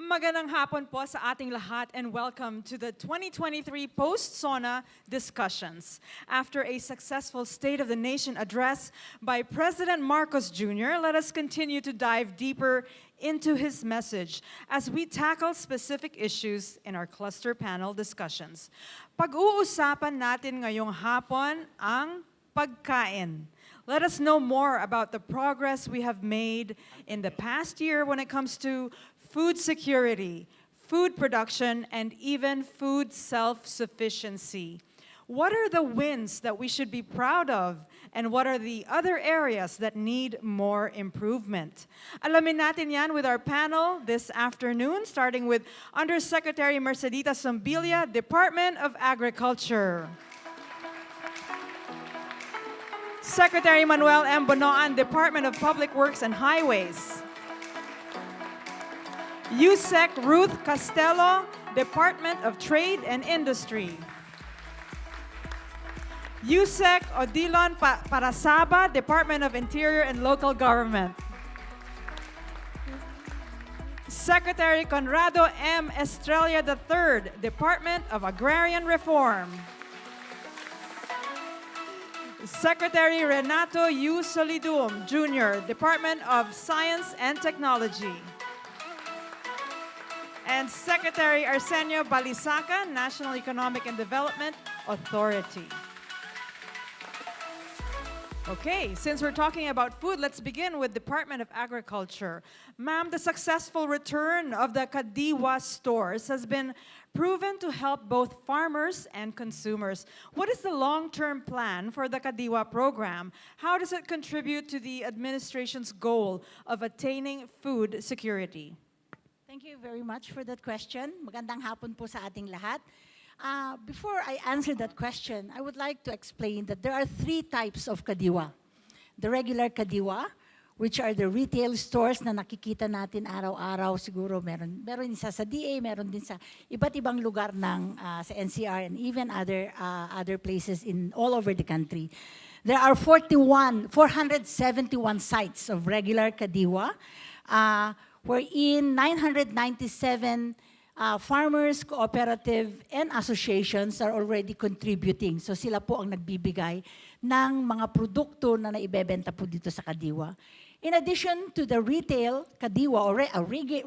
Magandang hapon po sa ating lahat and welcome to the 2023 Post-SONA discussions. After a successful State of the Nation address by President Marcos Jr., let us continue to dive deeper into his message as we tackle specific issues in our cluster panel discussions. Pag-uusapan natin ngayong hapon ang pagkain. Let us know more about the progress we have made in the past year when it comes to food security, food production, and even food self-sufficiency. What are the wins that we should be proud of, and what are the other areas that need more improvement? Alamin natin yan with our panel this afternoon, starting with Undersecretary Mercedita Sombilla, Department of Agriculture. Secretary Manuel M. Bonoan, Department of Public Works and Highways. USEC Ruth Castelo, Department of Trade and Industry. USEC Odilon Pasaraba, Department of Interior and Local Government. Secretary Conrado M. Estrella III, Department of Agrarian Reform. Secretary Renato U. Solidum Jr., Department of Science and Technology. And Secretary Arsenio Balisacan, National Economic and Development Authority. Okay, since we're talking about food, let's begin with Department of Agriculture. Ma'am, the successful return of the Kadiwa stores has been proven to help both farmers and consumers. What is the long-term plan for the Kadiwa program? How does it contribute to the administration's goal of attaining food security? Thank you very much for that question. Magandang hapon po sa ating lahat. Before I answer that question, I would like to explain that there are three types of Kadiwa. The regular Kadiwa, which are the retail stores na nakikita natin araw-araw. Siguro meron isa sa DA, meron din sa iba't ibang lugar ng sa NCR and even other places in all over the country. There are 471 sites of regular Kadiwa, wherein 997 farmers, cooperative, and associations are already contributing. So sila po ang nagbibigay ng mga produkto na naibebenta po dito sa Kadiwa. In addition to the retail Kadiwa or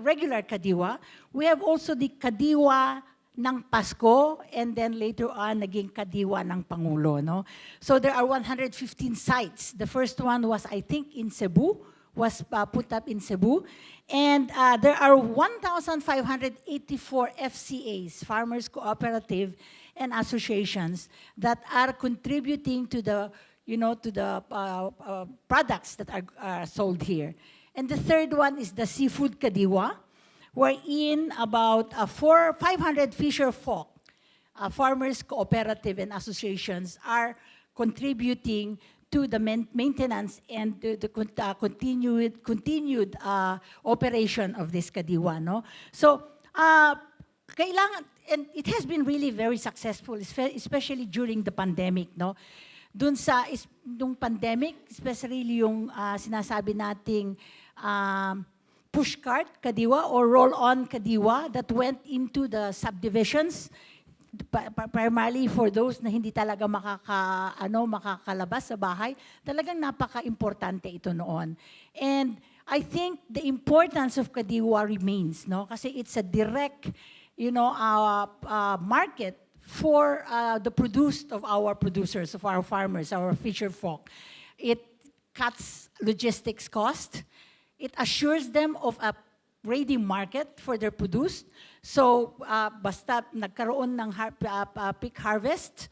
regular Kadiwa, we have also the Kadiwa ng Pasko and then later on naging Kadiwa ng Pangulo. No? So there are 115 sites. The first one was I think in Cebu, was put up in Cebu. And there are 1,584 FCAs, Farmers Cooperative and Associations, that are contributing to the, products that are sold here. And the third one is the Seafood Kadiwa, wherein about 500 fisher folk, Farmers Cooperative and Associations are contributing to the maintenance and the continued operation of this Kadiwa. No? So, kailangan, and it has been really very successful, especially during the pandemic. No? Dun sa nung pandemic, especially yung sinasabi nating pushcart Kadiwa or roll-on Kadiwa that went into the subdivisions, primarily for those na hindi talaga makakalabas sa bahay, talagang napaka-importante ito noon. And I think the importance of Kadiwa remains, no? Kasi it's a direct, market for the produce of our producers, of our farmers, our fisher folk. It cuts logistics cost. It assures them of a ready market for their produce. So, basta nagkaroon ng peak harvest,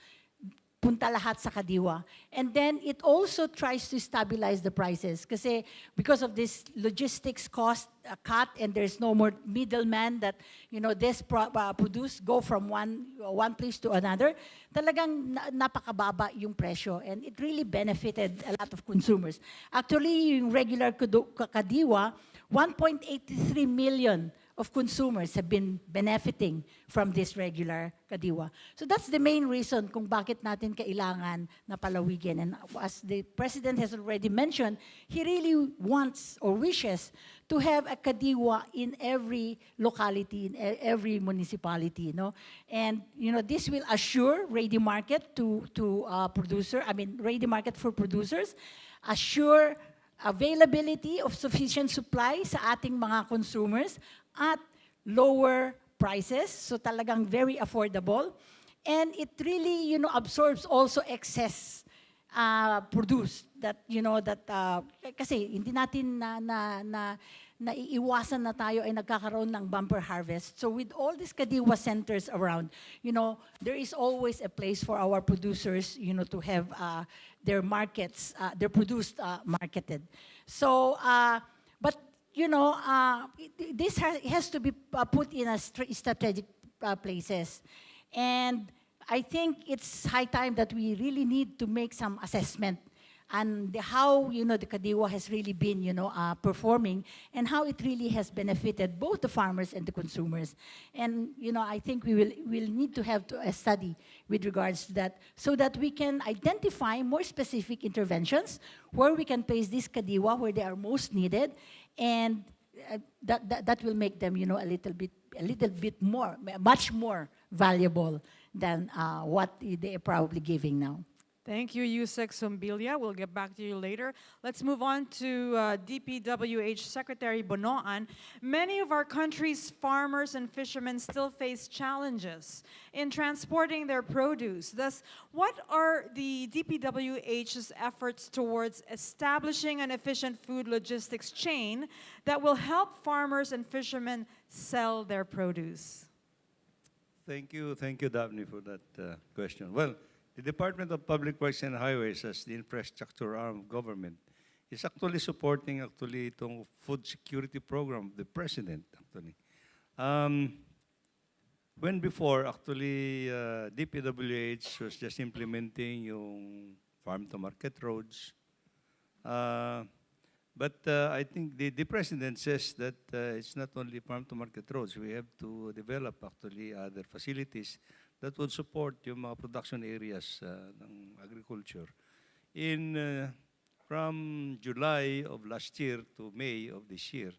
punta lahat sa Kadiwa. And then, it also tries to stabilize the prices. Kasi, because of this logistics cost cut and there's no more middleman that, this produce go from one place to another, talagang napakababa yung presyo. And it really benefited a lot of consumers. Actually, yung regular Kadiwa, 1.83 million of consumers have been benefiting from this regular Kadiwa. So that's the main reason kung bakit natin kailangan na palawigin. And as the President has already mentioned, he really wants or wishes to have a Kadiwa in every locality, in every municipality, no? And this will assure ready market to ready market for producers, assure availability of sufficient supply sa ating mga consumers at lower prices, so talagang very affordable. And it really, absorbs also excess produce that, kasi hindi natin naiiwasan na tayo ay nagkakaroon ng bumper harvest. So with all these Kadiwa centers around, there is always a place for our producers, to have their markets, their produce marketed. So, but this has to be put in a strategic places. And I think it's high time that we really need to make some assessment and how the Kadiwa has really been performing and how it really has benefited both the farmers and the consumers. And I think we'll need to have a study with regards to that so that we can identify more specific interventions where we can place this Kadiwa where they are most needed, and that will make them a little bit more, much more valuable than what they are probably giving now. Thank you, Yusek Sombilla. We'll get back to you later. Let's move on to DPWH Secretary Bonoan. Many of our country's farmers and fishermen still face challenges in transporting their produce. Thus, what are the DPWH's efforts towards establishing an efficient food logistics chain that will help farmers and fishermen sell their produce? Thank you, Daphne, for that question. Well, the Department of Public Works and Highways, as the infrastructure arm of government, is actually supporting itong food security program of the President, actually. When before, actually, DPWH was just implementing yung farm-to-market roads. But I think the President says that it's not only farm-to-market roads. We have to develop, actually, other facilities that would support yung mga production areas ng agriculture. From July of last year to May of this year,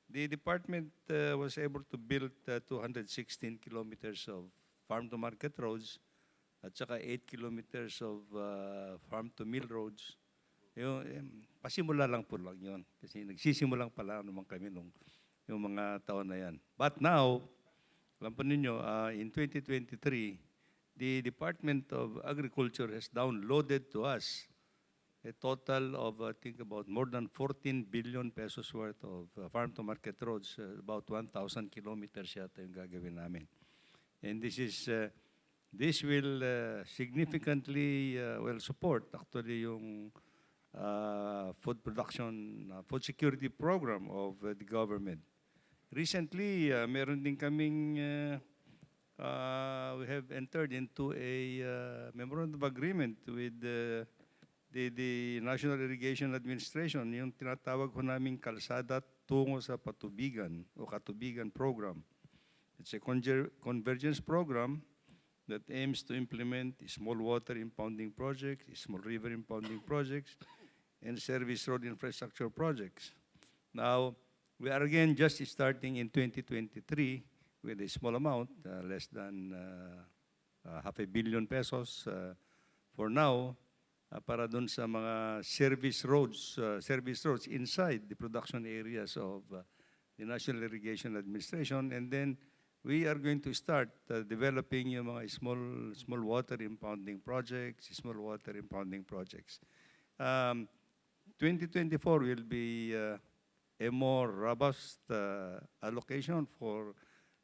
the department was able to build 216 kilometers of farm-to-market roads at saka 8 kilometers of farm-to-mill roads. Pasimula lang po lang yun. Kasi nagsisimulang pala naman kami yung mga taon na yan. But now, alam po ninyo, in 2023, the Department of Agriculture has downloaded to us a total of, I think, about more than 14 billion pesos worth of farm-to-market roads, about 1,000 kilometers yata yung gagawin namin. And this will significantly support actually yung food production, food security program of the government. Recently, meron din kaming, we have entered into a memorandum of agreement with the National Irrigation Administration, yung tinatawag ko naming kalsada tungo sa patubigan o katubigan program. It's a convergence program that aims to implement small water impounding projects, small river impounding projects, and service road infrastructure projects. Now, we are again just starting in 2023 with a small amount, less than ₱500 million pesos for now, para dun sa mga service roads inside the production areas of the National Irrigation Administration. And then we are going to start developing yung mga small water impounding projects, 2024 will be a more robust allocation for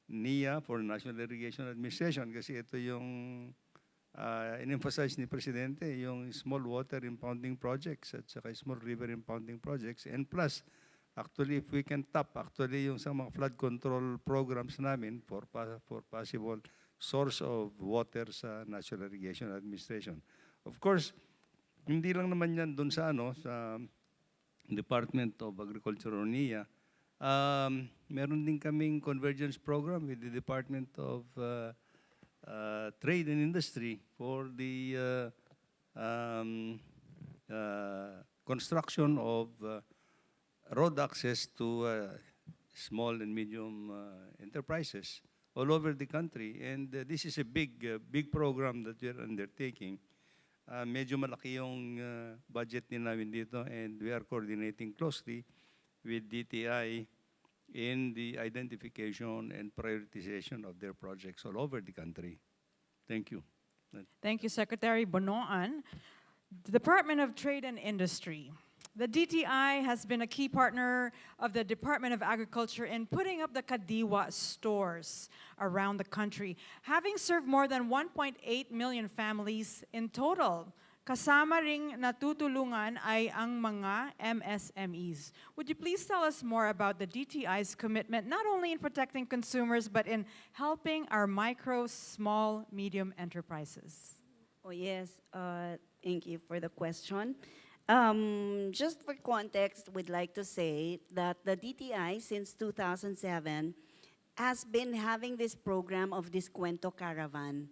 NEDA, for National Irrigation Administration, kasi ito yung in-emphasize ni Presidente, yung small water impounding projects at saka small river impounding projects. And plus, actually, if we can tap actually yung sa mga flood control programs namin for possible source of water sa National Irrigation Administration. Of course, hindi lang naman yan dun sa sa Department of Agriculture or NEDA. meron din kaming convergence program with the Department of Trade and Industry for the construction of road access to small and medium enterprises all over the country. And this is a big program that we are undertaking. Medyo malaki yung budget din namin dito, and we are coordinating closely with DTI in the identification and prioritization of their projects all over the country. Thank you. Thank you, Secretary Bonoan. The Department of Trade and Industry. The DTI has been a key partner of the Department of Agriculture in putting up the Kadiwa stores around the country, having served more than 1.8 million families in total. Kasama ring natutulungan ay ang mga MSMEs. Would you please tell us more about the DTI's commitment, not only in protecting consumers, but in helping our micro, small, medium enterprises? Oh, yes. Thank you for the question. Just for context, we'd like to say that the DTI, since 2007, has been having this program of Descuento Caravan.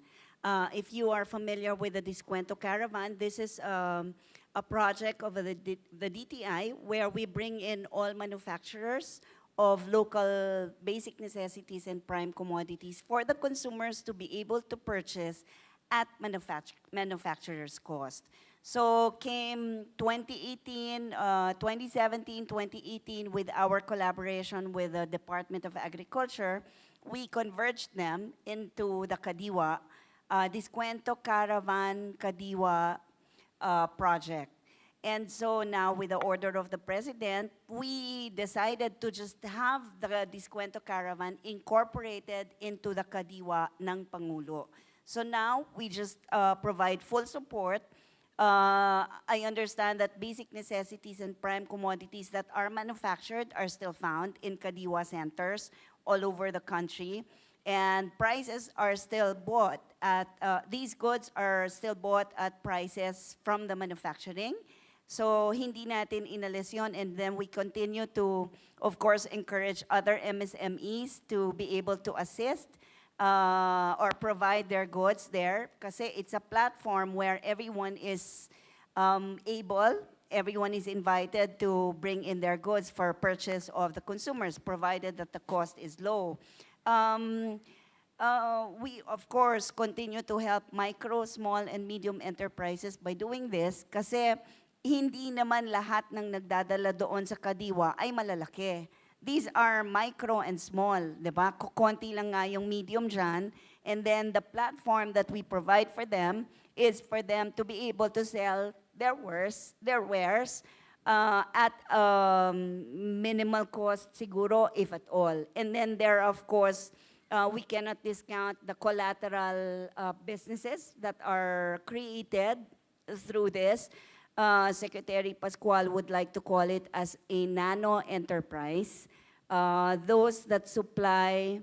If you are familiar with the Descuento Caravan, this is a project of the DTI where we bring in all manufacturers of local basic necessities and prime commodities for the consumers to be able to purchase at manufacturer's cost. So came 2018, 2017, 2018, with our collaboration with the Department of Agriculture, we converged them into the Kadiwa, Descuento Caravan Kadiwa project. And so now with the order of the President, we decided to just have the Descuento Caravan incorporated into the Kadiwa ng Pangulo. So now we just provide full support. I understand that basic necessities and prime commodities that are manufactured are still found in Kadiwa centers all over the country. And prices are still bought at, these goods are still bought at prices from the manufacturing. So hindi natin inalis yun, and then we continue to, of course, encourage other MSMEs to be able to assist or provide their goods there, kasi it's a platform where everyone is everyone is invited to bring in their goods for purchase of the consumers, provided that the cost is low. We, of course, continue to help micro, small, and medium enterprises by doing this, kasi hindi naman lahat ng nagdadala doon sa Kadiwa ay malalaki. These are micro and small, di ba? Konti lang nga yung medium dyan. And then the platform that we provide for them is for them to be able to sell their wares at minimal cost siguro, if at all. And then there, of course, we cannot discount the collateral businesses that are created through this. Secretary Pascual would like to call it as a nano enterprise. Those that supply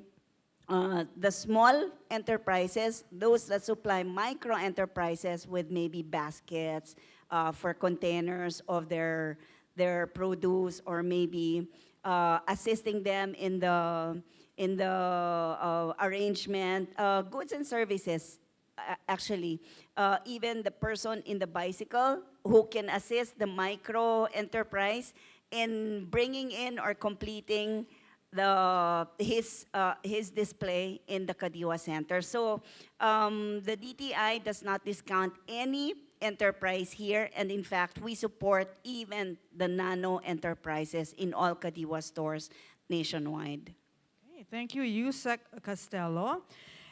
the small enterprises, those that supply micro enterprises with maybe baskets for containers of their produce, or maybe assisting them in the arrangement, goods and services. Actually, even the person in the bicycle who can assist the micro enterprise in bringing in or completing his display in the Kadiwa Center. So the DTI does not discount any enterprise here, and in fact, we support even the nano enterprises in all Kadiwa stores nationwide. Okay, thank you, Yusek Castelo.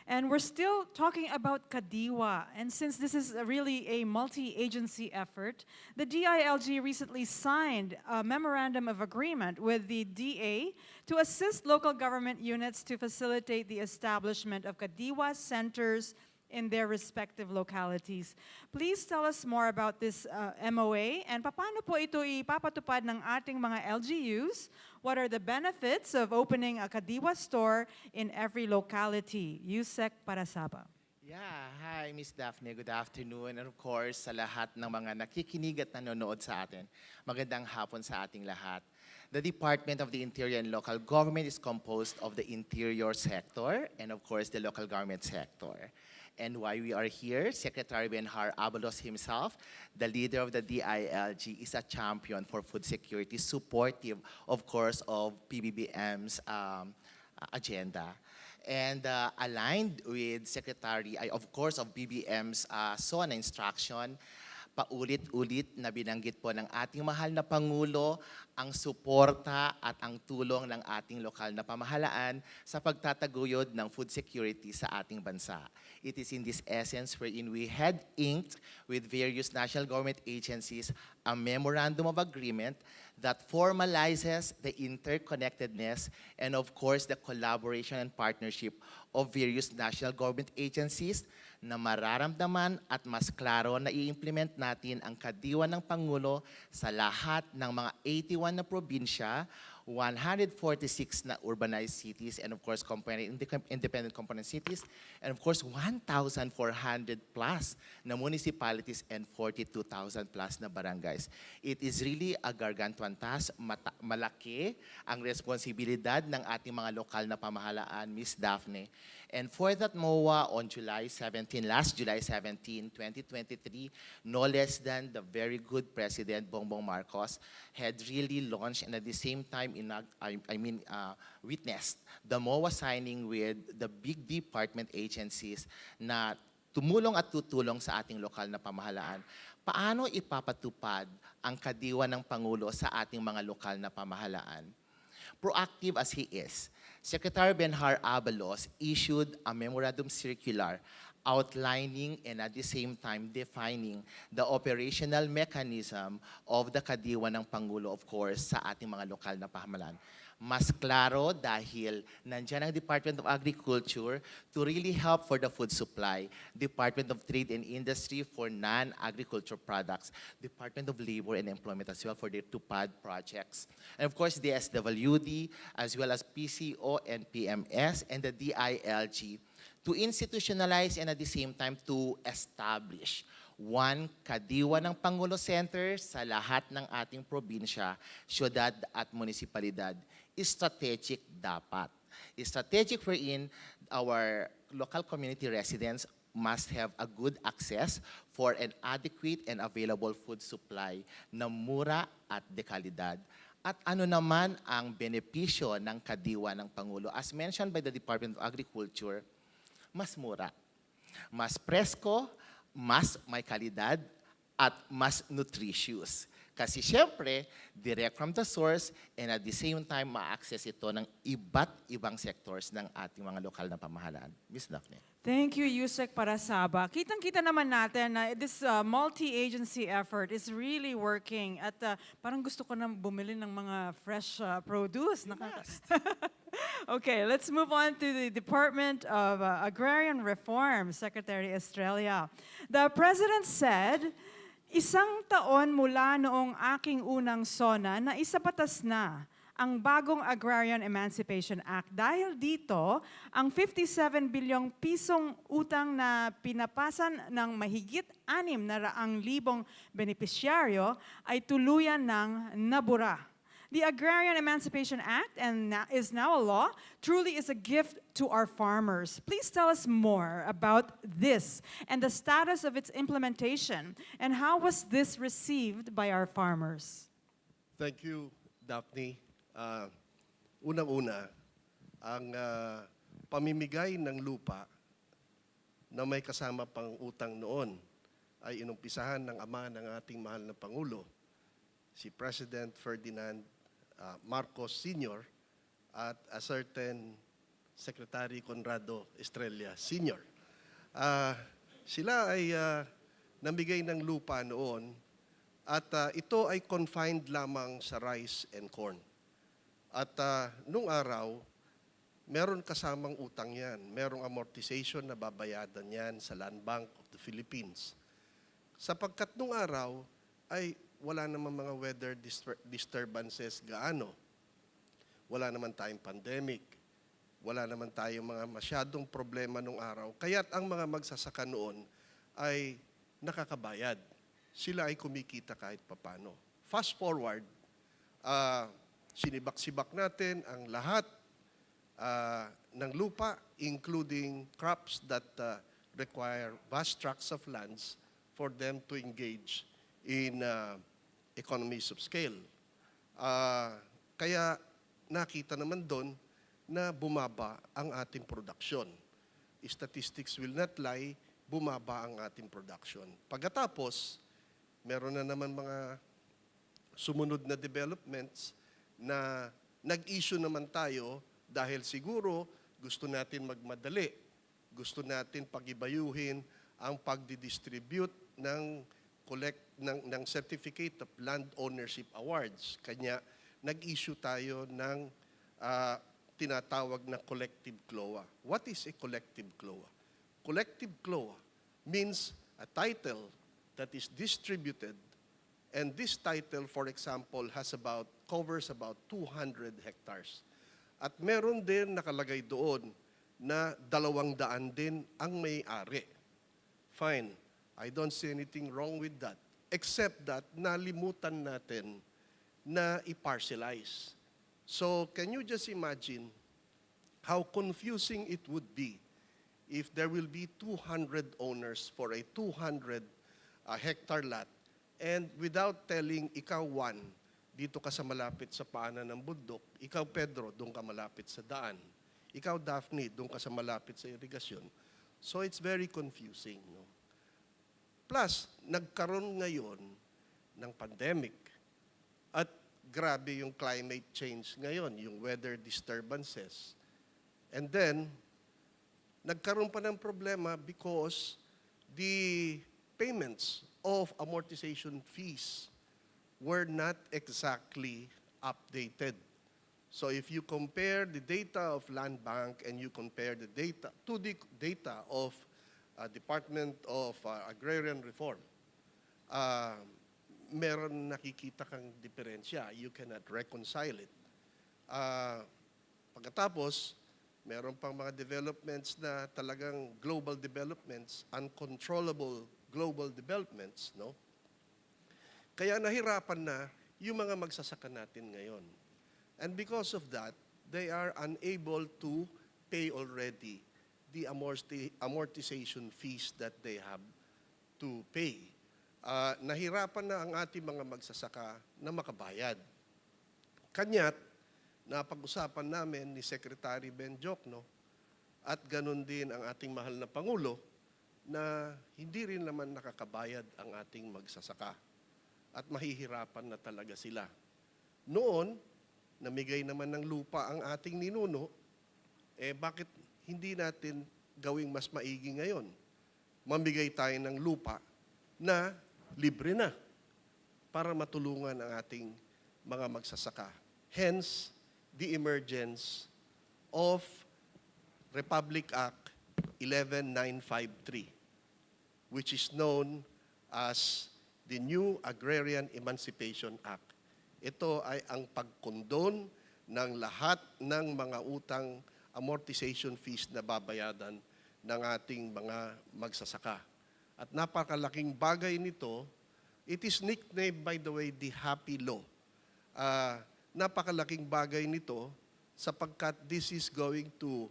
And we're still talking about Kadiwa. And since this is really a multi-agency effort, the DILG recently signed a memorandum of agreement with the DA to assist local government units to facilitate the establishment of Kadiwa centers in their respective localities. Please tell us more about this MOA, and paano po ito ipapatupad ng ating mga LGUs? What are the benefits of opening a Kadiwa store in every locality? Yusek Parasaba. Yeah, hi Miss Daphne, good afternoon. And of course, sa lahat ng mga nakikinig at nanonood sa atin, magandang hapon sa ating lahat. The Department of the Interior and Local Government is composed of the interior sector and, of course, the local government sector. And why we are here, Secretary Benhar Abalos himself, the leader of the DILG, is a champion for food security, supportive, of course, of PBBM's agenda. And aligned with Secretary, of course, of BBM's SONA instruction, paulit-ulit na binanggit po ng ating mahal na Pangulo ang suporta at ang tulong ng ating lokal na pamahalaan sa pagtataguyod ng food security sa ating bansa. It is in this essence wherein we had inked with various national government agencies a memorandum of agreement that formalizes the interconnectedness and of course the collaboration and partnership of various national government agencies na mararamdaman at mas klaro na i-implement natin ang Kadiwa ng Pangulo sa lahat ng mga 81 na probinsya, 146 na urbanized cities, and of course independent component cities, and of course 1,400 plus na municipalities and 42,000 plus na barangays. It is really a gargantuan task. Malaki ang responsibilidad ng ating mga lokal na pamahalaan, Ms. Daphne. And for that MOA on last July 17, 2023, no less than the very good President Bongbong Marcos had really launched and at the same time witnessed the MOA signing with the big department agencies na tumulong at tutulong sa ating lokal na pamahalaan. Paano ipapatupad ang Kadiwa ng Pangulo sa ating mga lokal na pamahalaan? Proactive as he is, Secretary Benhar Abalos issued a memorandum circular outlining and at the same time defining the operational mechanism of the Kadiwa ng Pangulo, of course, sa ating mga lokal na pamahalaan. Mas klaro dahil nandiyan ang Department of Agriculture to really help for the food supply, Department of Trade and Industry for non-agriculture products, Department of Labor and Employment as well for their TUPAD projects, and of course the SWD as well as PCO and PMS and the DILG to institutionalize and at the same time to establish one Kadiwa ng Pangulo Center sa lahat ng ating probinsya, syudad at munisipalidad. Strategic dapat. Strategic wherein our local community residents must have a good access for an adequate and available food supply na mura at dekalidad. At ano naman ang benepisyo ng Kadiwa ng Pangulo? As mentioned by the Department of Agriculture, mas mura, mas presko, mas may kalidad, at mas nutritious. Kasi syempre, direct from the source and at the same time, ma-access ito ng iba't ibang sectors ng ating mga lokal na pamahalaan. Ms. Daphne. Thank you, Yusek Parasaba. Kitang-kita naman natin na this multi-agency effort is really working at parang gusto ko na bumili ng mga fresh produce. Okay, let's move on to the Department of Agrarian Reform, Secretary Estrella. The President said, isang taon mula noong aking unang SONA na isapatas na ang bagong Agrarian Emancipation Act. Dahil dito, ang 57 bilyong pisong utang na pinapasan ng mahigit 600,000 benepisyaryo ay tuluyan ng nabura. The Agrarian Emancipation Act is now a law, truly is a gift to our farmers. Please tell us more about this and the status of its implementation and how was this received by our farmers? Thank you, Daphne. Unang-una, ang pamimigay ng lupa na may kasama pang utang noon ay inumpisahan ng ama ng ating mahal na Pangulo, si President Ferdinand Marcos Sr. at a certain Secretary Conrado Estrella Sr. Sila ay namigay ng lupa noon at ito ay confined lamang sa rice and corn. At nung araw, meron kasamang utang yan. Merong amortization na babayadan yan sa Land Bank of the Philippines. Sapagkat nung araw ay wala naman mga weather disturbances gaano. Wala naman tayong pandemic. Wala naman tayong mga masyadong problema nung araw. Kaya't ang mga magsasaka noon ay nakakabayad. Sila ay kumikita kahit papano. Fast forward, sinibak-sibak natin ang lahat ng lupa, including crops that require vast tracts of lands for them to engage in economies of scale. Kaya nakita naman doon na bumaba ang ating production. Statistics will not lie, bumaba ang ating production. Pagkatapos, meron na naman mga sumunod na developments na nag-issue naman tayo dahil siguro gusto natin magmadali. Gusto natin pagibayuhin ang pagdidistribute ng Certificate of Land Ownership Awards. Kanya nag-issue tayo ng tinatawag na collective CLOA. What is a collective CLOA? Collective CLOA means a title that is distributed, and this title, for example, covers about 200 hectares. At meron din nakalagay doon na 200 din ang may-ari. Fine. I don't see anything wrong with that. Except that nalimutan natin na i-parcelize. So, can you just imagine how confusing it would be if there will be 200 owners for a 200 hectare lot, and without telling ikaw, Juan, dito ka sa malapit sa paanan ng bundok, ikaw, Pedro, doon ka malapit sa daan, ikaw, Daphne, doon ka sa malapit sa irigasyon. So it's very confusing. No? Plus, nagkaroon ngayon ng pandemic at grabe yung climate change ngayon, yung weather disturbances. And then, nagkaroon pa ng problema because the payments of amortization fees were not exactly updated. So if you compare the data of Land Bank and you compare the data to the data of Department of Agrarian Reform, meron nakikita kang diferensya. You cannot reconcile it. Pagkatapos, meron pang mga developments na talagang global developments, uncontrollable global developments, no? Kaya nahirapan na yung mga magsasaka natin ngayon. And because of that, they are unable to pay already the amortization fees that they have to pay. Nahirapan na ang ating mga magsasaka na makabayad. Kanya't, napag-usapan namin ni Secretary Benjoc, no? At ganun din ang ating mahal na Pangulo, na hindi rin naman nakakabayad ang ating magsasaka. At mahihirapan na talaga sila. Noon, namigay naman ng lupa ang ating ninuno, bakit hindi natin gawing mas maigi ngayon? Mamigay tayo ng lupa na libre na para matulungan ang ating mga magsasaka. Hence, the emergence of Republic Act 11953, which is known as the New Agrarian Emancipation Act. Ito ay ang pagkondon ng lahat ng mga utang amortization fees na babayadan ng ating mga magsasaka. At napakalaking bagay nito, it is nicknamed, by the way, the Happy Law. Napakalaking bagay nito sapagkat this is going to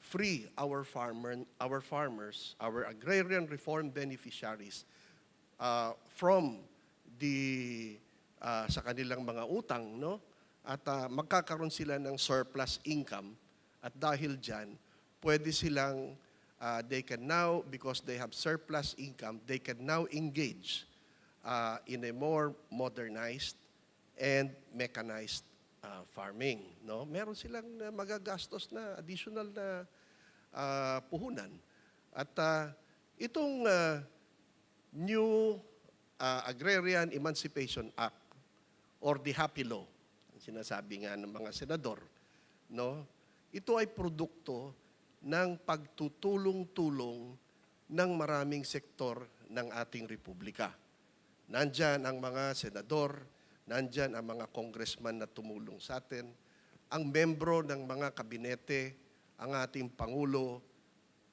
free our farmers, our agrarian reform beneficiaries from sa kanilang mga utang, no? At magkakaroon sila ng surplus income, at dahil diyan, pwede silang they can now, because they have surplus income, they can now engage in a more modernized and mechanized farming, no? Meron silang magagastos na additional na puhunan. At itong New Agrarian Emancipation Act or the Happy Law, ang sinasabi nga ng mga senador, no? Ito ay produkto ng pagtutulong-tulong ng maraming sektor ng ating republika. Nandyan ang mga senador, nandyan ang mga congressman na tumulong sa atin, ang membro ng mga kabinete, ang ating Pangulo,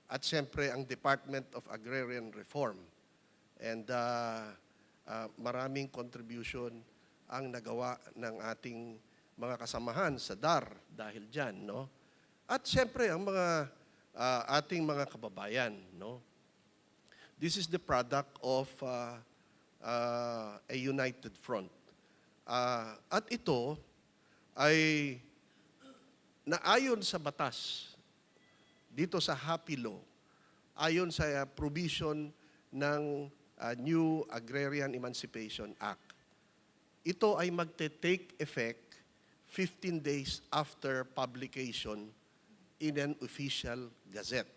at siyempre ang Department of Agrarian Reform. And maraming contribution ang nagawa ng ating mga kasamahan sa DAR dahil dyan, no? At siyempre, ang mga ating mga kababayan, no? This is the product of a united front. At ito ay naayon sa batas dito sa Happy Law, ayon sa provision ng new Agrarian Emancipation Act. Ito ay magte-take effect 15 days after publication in an official gazette.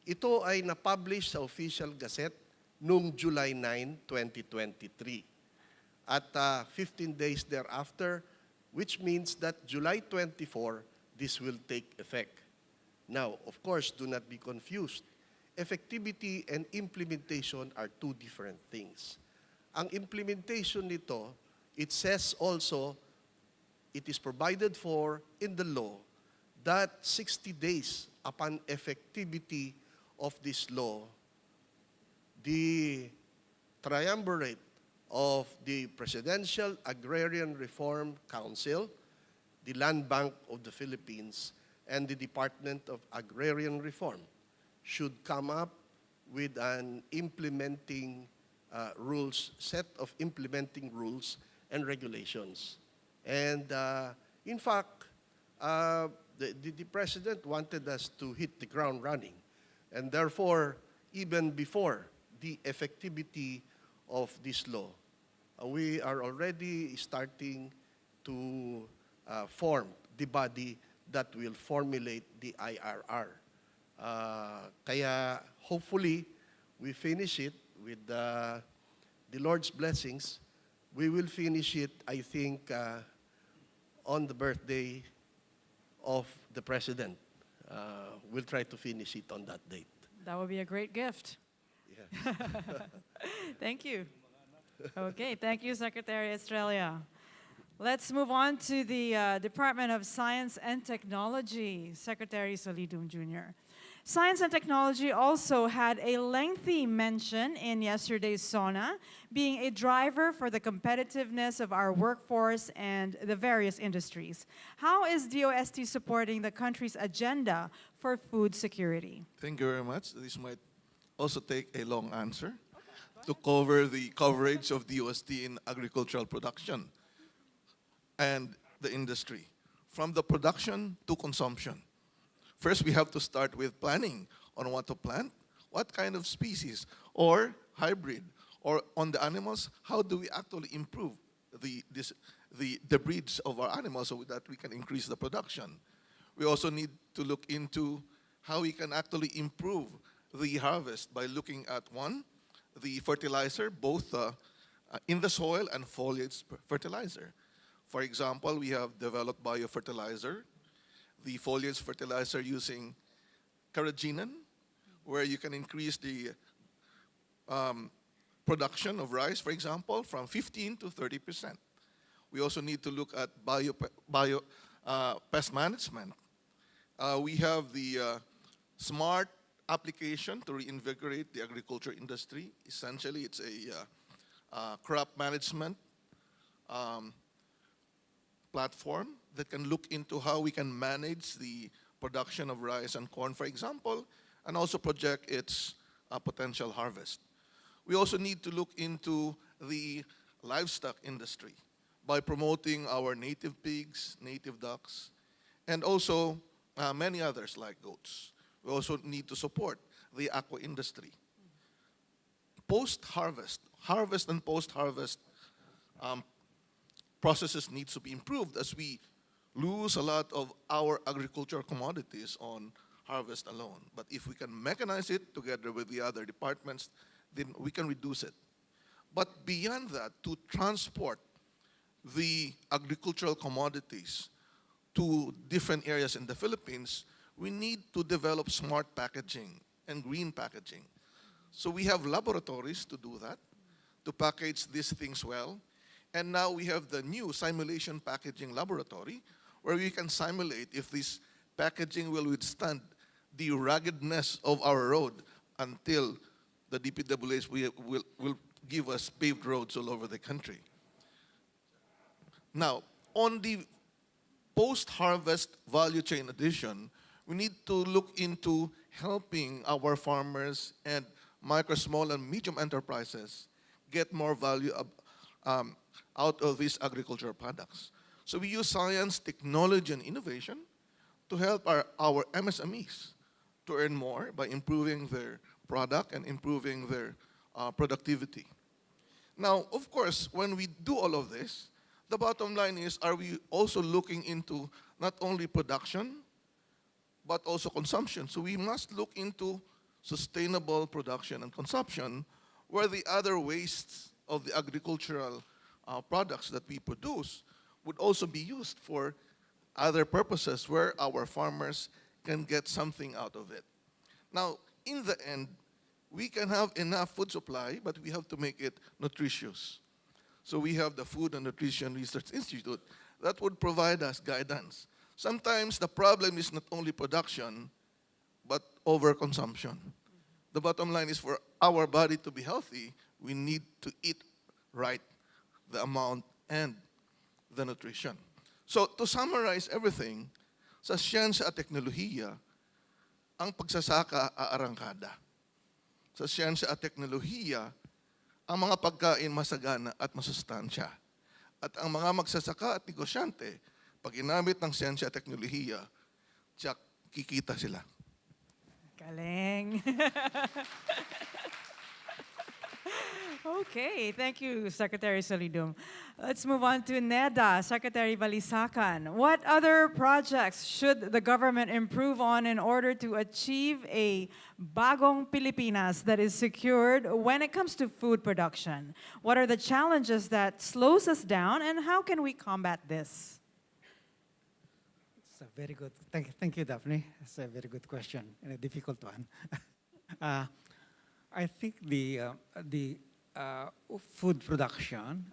Ito ay na-publish sa official gazette noong July 9, 2023. At 15 days thereafter, which means that July 24, this will take effect. Now, of course, do not be confused. Effectivity and implementation are two different things. Ang implementation nito, it says also, it is provided for in the law that 60 days upon effectivity of this law, the triumvirate of the Presidential Agrarian Reform Council, the Land Bank of the Philippines, and the Department of Agrarian Reform should come up with an implementing set of implementing rules and regulations. And in fact, the President wanted us to hit the ground running. And therefore, even before the effectivity of this law, we are already starting to form the body that will formulate the IRR. Kaya hopefully, we finish it with the Lord's blessings. We will finish it, I think, on the birthday of the President. We'll try to finish it on that date. That would be a great gift. Yes. Thank you. Okay, thank you, Secretary Estrella. Let's move on to the Department of Science and Technology, Secretary Solidum Jr. Science and Technology also had a lengthy mention in yesterday's SONA, being a driver for the competitiveness of our workforce and the various industries. How is DOST supporting the country's agenda for food security? Thank you very much. This might also take a long answer to cover the coverage of DOST in agricultural production and the industry, from the production to consumption. First, we have to start with planning on what to plant, what kind of species or hybrid, or on the animals, how do we actually improve the breeds of our animals so that we can increase the production. We also need to look into how we can actually improve the harvest by looking at, one, the fertilizer, both in the soil and foliage fertilizer. For example, we have developed biofertilizer, the foliage fertilizer using carrageenan, where you can increase the production of rice, for example, from 15 to 30%. We also need to look at pest management. We have the smart application to reinvigorate the agriculture industry. Essentially, it's a crop management platform that can look into how we can manage the production of rice and corn, for example, and also project its potential harvest. We also need to look into the livestock industry by promoting our native pigs, native ducks, and also many others like goats. We also need to support the aqua industry. Post-harvest, harvest and post-harvest processes need to be improved as we lose a lot of our agricultural commodities on harvest alone. But if we can mechanize it together with the other departments, then we can reduce it. But beyond that, to transport the agricultural commodities to different areas in the Philippines, we need to develop smart packaging and green packaging. So we have laboratories to do that, to package these things well. And now we have the new simulation packaging laboratory where we can simulate if this packaging will withstand the ruggedness of our road until the DPWH will give us paved roads all over the country. Now, on the post-harvest value chain addition, we need to look into helping our farmers and micro, small, and medium enterprises get more value out of these agricultural products. So we use science, technology, and innovation to help our MSMEs to earn more by improving their product and improving their productivity. Now, of course, when we do all of this, the bottom line is, are we also looking into not only production, but also consumption? So we must look into sustainable production and consumption, where the other wastes of the agricultural products that we produce would also be used for other purposes where our farmers can get something out of it. Now, in the end, we can have enough food supply, but we have to make it nutritious. So we have the Food and Nutrition Research Institute that would provide us guidance. Sometimes the problem is not only production, but overconsumption. The bottom line is, for our body to be healthy, we need to eat right, the amount and the nutrition. So to summarize everything, sa siyensya at teknolohiya, ang pagsasaka aarangkada. Sa siyensya at teknolohiya, ang mga pagkain masagana at masustansya. At ang mga magsasaka at negosyante, pag ginamit ng siyensya at teknolohiya, tiyak, kikita sila. Galing. Okay, thank you, Secretary Solidum. Let's move on to NEDA, Secretary Balisacan. What other projects should the government improve on in order to achieve a bagong Pilipinas that is secured when it comes to food production? What are the challenges that slows us down, and how can we combat this? It's a very good, thank you, Daphne. It's a very good question and a difficult one. I think the food production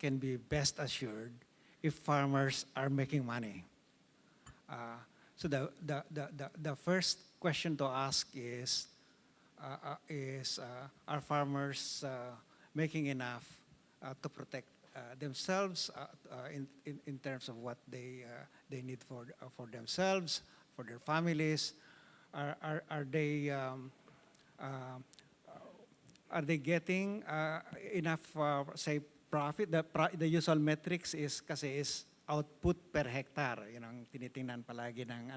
can be best assured if farmers are making money. So the first question to ask is are farmers making enough to protect themselves in terms of what they need for themselves, for their families? Are they getting enough, say, profit? The usual metrics is output per hectare. Yun ang tinitingnan palagi ng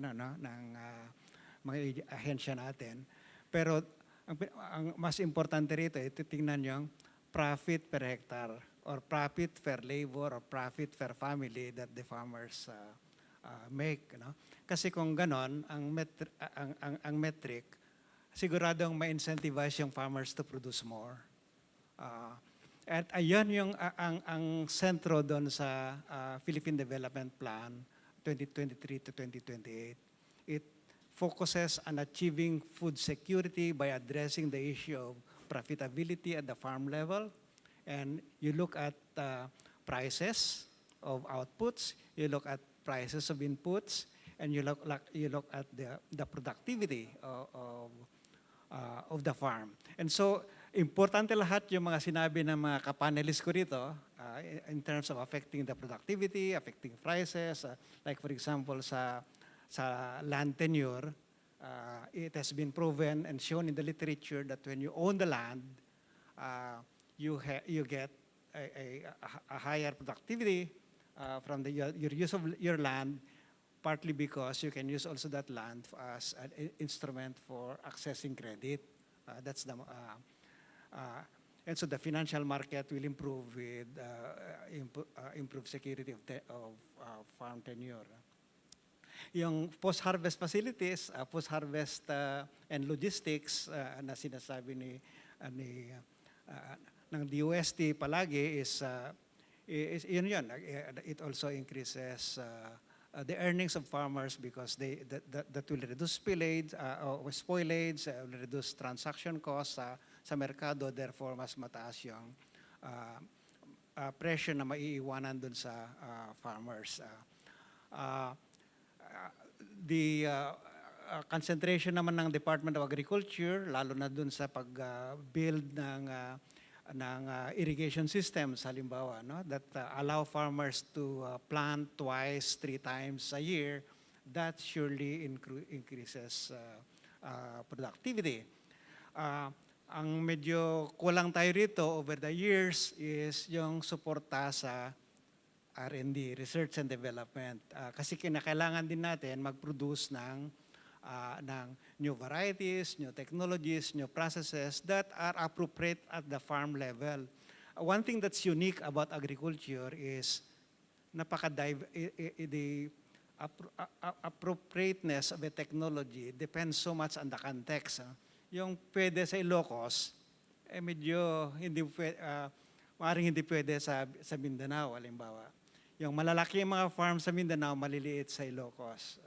mga ahensya natin. Pero ang mas importante rito, titingnan yung profit per hectare, or profit per labor, or profit per family that the farmers make. Kasi kung ganon ang metric, siguradong ma-incentivize yung farmers to produce more. At ayan yung ang sentro doon sa Philippine Development Plan 2023 to 2028. It focuses on achieving food security by addressing the issue of profitability at the farm level. And you look at prices of outputs, you look at prices of inputs, and you look at the productivity of the farm. And so, importante lahat yung mga sinabi ng mga kapanelists ko rito in terms of affecting the productivity, affecting prices. Like for example, sa land tenure, it has been proven and shown in the literature that when you own the land, you get a higher productivity from your use of your land, partly because you can use also that land as an instrument for accessing credit. And so the financial market will improve with improved security of farm tenure. Yung post-harvest facilities, post-harvest and logistics na sinasabi ng DOST palagi is yun. It also increases the earnings of farmers because that will reduce spillage, spoilage, will reduce transaction costs sa merkado, therefore mas mataas yung presyo na maiiwanan dun sa farmers. The concentration naman ng Department of Agriculture, lalo na dun sa pag-build ng irrigation systems, halimbawa, no? That allow farmers to plant twice, 3 times a year, that surely increases productivity. Ang medyo kulang tayo rito over the years is yung suporta sa R&D, research and development. Kasi kinakailangan din natin mag-produce ng new varieties, new technologies, new processes that are appropriate at the farm level. One thing that's unique about agriculture is the appropriateness of a technology depends so much on the context. Yung pwede sa Ilocos, medyo hindi maaaring hindi pwede sa Mindanao, halimbawa. Yung malalaki yung mga farms sa Mindanao, maliliit sa Ilocos.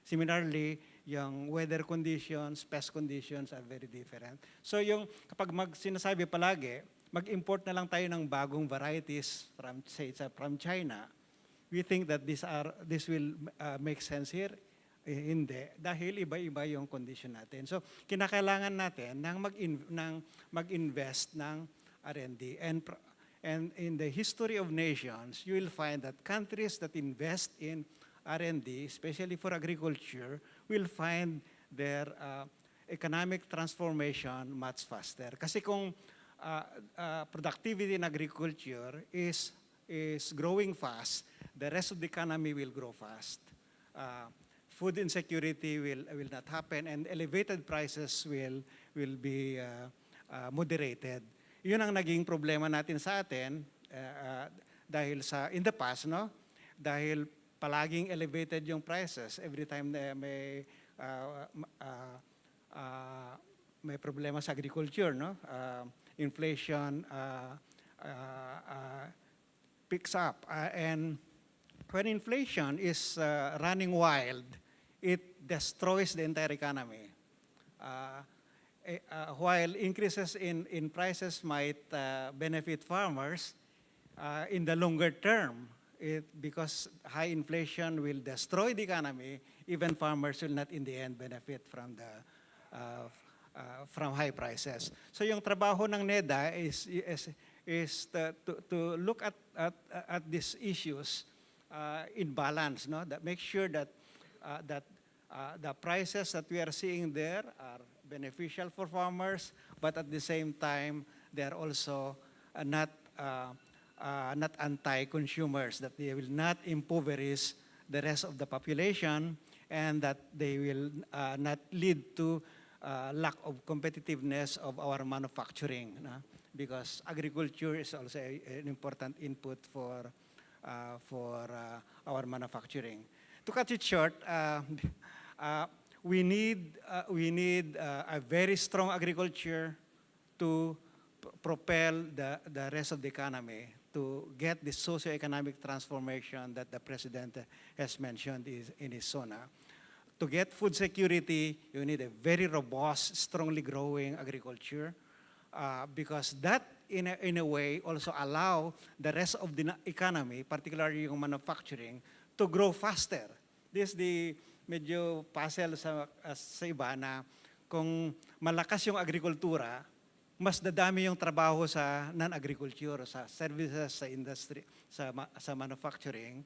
Similarly, yung weather conditions, pest conditions are very different. So yung kapag sinasabi palagi, mag-import na lang tayo ng bagong varieties from China, we think that this will make sense here. Hindi, dahil iba-iba yung condition natin. So, kinakailangan natin nang mag-invest ng R&D. And in the history of nations, you will find that countries that invest in R&D, especially for agriculture, will find their economic transformation much faster. Kasi kung productivity in agriculture is growing fast, the rest of the economy will grow fast. Food insecurity will not happen, and elevated prices will be moderated. Yun ang naging problema natin sa atin dahil in the past, no? Dahil palaging elevated yung prices every time na may problema sa agriculture, no? Inflation picks up, and when inflation is running wild, it destroys the entire economy. While increases in prices might benefit farmers, in the longer term, because high inflation will destroy the economy, even farmers will not in the end benefit from high prices. So yung trabaho ng NEDA is to look at these issues in balance, no? That make sure that the prices that we are seeing there are beneficial for farmers, but at the same time they are also not anti-consumers, that they will not impoverish the rest of the population, and that they will not lead to lack of competitiveness of our manufacturing, no? Because agriculture is also an important input for our manufacturing. To cut it short, we need a very strong agriculture to propel the rest of the economy, to get the socio-economic transformation that the President has mentioned in his SONA. To get food security, you need a very robust, strongly growing agriculture, because that in a way also allow the rest of the economy, particularly yung manufacturing, to grow faster. This is the medyo puzzle sa iba na kung malakas yung agrikultura, mas dadami yung trabaho sa non-agriculture, sa services, sa industry, sa manufacturing,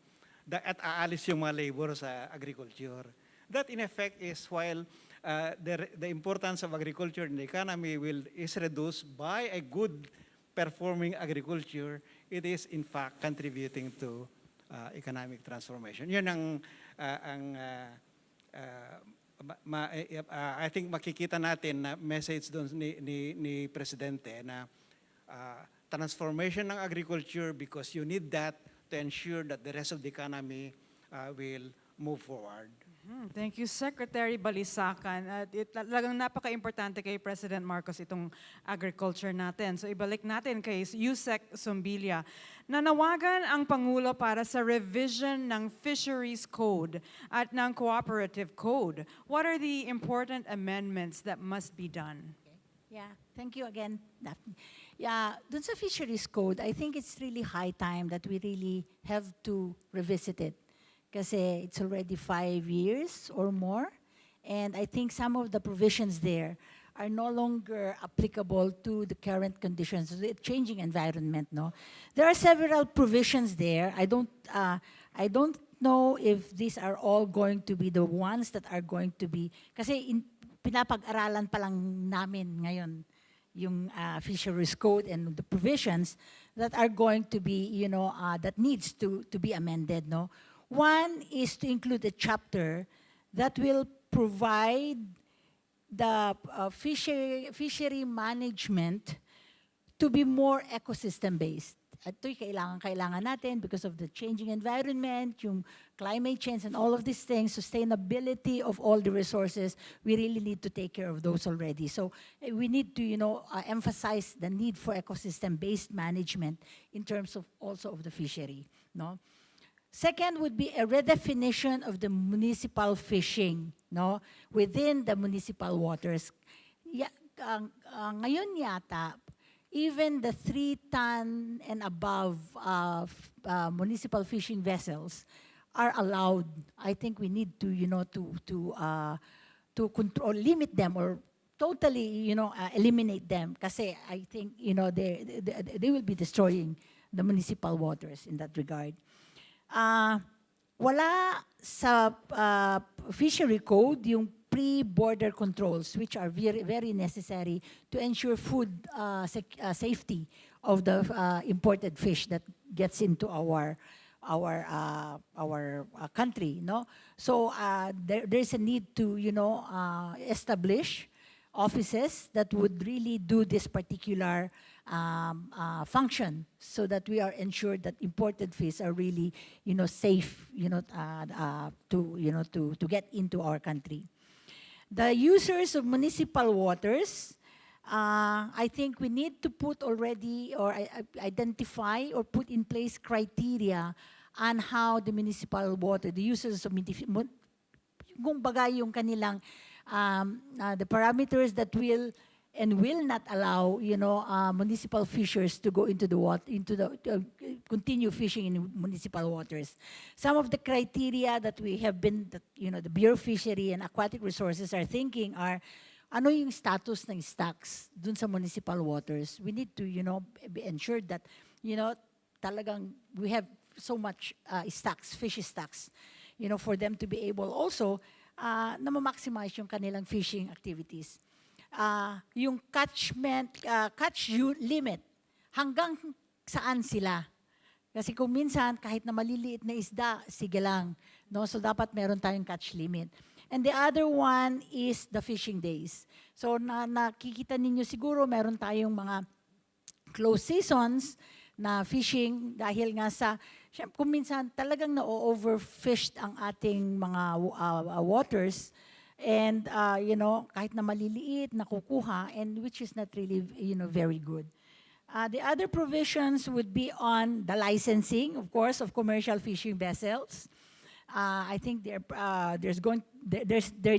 at aalis yung mga labor sa agriculture. That in effect is while the importance of agriculture in the economy is reduced by a good performing agriculture, it is in fact contributing to economic transformation. Yun I think makikita natin na message doon ni Presidente na transformation ng agriculture, because you need that to ensure that the rest of the economy will move forward. Thank you, Secretary Balisacan. Talagang napaka-importante kay President Marcos itong agriculture natin. So ibalik natin kay Yusek Sombilla. Nanawagan ang Pangulo para sa revision ng Fisheries Code at ng Cooperative Code. What are the important amendments that must be done? Yeah, thank you again, Daphne. Yeah, dun sa Fisheries Code, I think it's really high time that we really have to revisit it. Kasi it's already 5 years or more, and I think some of the provisions there are no longer applicable to the current conditions, the changing environment. No, there are several provisions there. I don't know if these are all going to be the ones that are going to be. Kasi pinapag-aralan pa lang namin ngayon yung fisheries code and the provisions that are going to be, that needs to be amended. No, one is to include a chapter that will provide the fishery management to be more ecosystem-based. Ito'y kailangan natin because of the changing environment, yung climate change and all of these things, sustainability of all the resources, we really need to take care of those already. So we need to, emphasize the need for ecosystem-based management in terms of also of the fishery. No? Second would be a redefinition of the municipal fishing, no, within the municipal waters. Ngayon yata, even the 3-ton and above municipal fishing vessels are allowed. I think we need to, to control, limit them or totally, eliminate them. Kasi I think, they will be destroying the municipal waters in that regard. Wala sa fishery code yung pre-border controls, which are very, very necessary to ensure food safety of the imported fish that gets into our country. No, so there's a need to establish offices that would really do this particular function, so that we are ensured that imported fish are really, safe, to get into our country. The users of municipal waters, I think we need to put already or identify or put in place criteria on how the municipal water, the users of kung bagay yung kanilang the parameters that will and will not allow, municipal fishers to go into the water, continue fishing in municipal waters. Some of the criteria that we have been, the Bureau of Fishery and Aquatic Resources are thinking are, ano yung status ng stocks dun sa municipal waters? We need to, be ensured that, talagang we have so much stocks, fish stocks, for them to be able also na ma-maximize yung kanilang fishing activities. Yung catchment, limit, hanggang saan sila? Kasi kung minsan, kahit na maliliit na isda, sige lang. No? So dapat meron tayong catch limit. And the other one is the fishing days. So nakikita ninyo siguro, meron tayong mga close seasons na fishing dahil nga sa, kung minsan talagang na-overfished ang ating mga waters. And, kahit na maliliit, nakukuha, and which is not really, very good. The other provisions would be on the licensing, of course, of commercial fishing vessels. I think there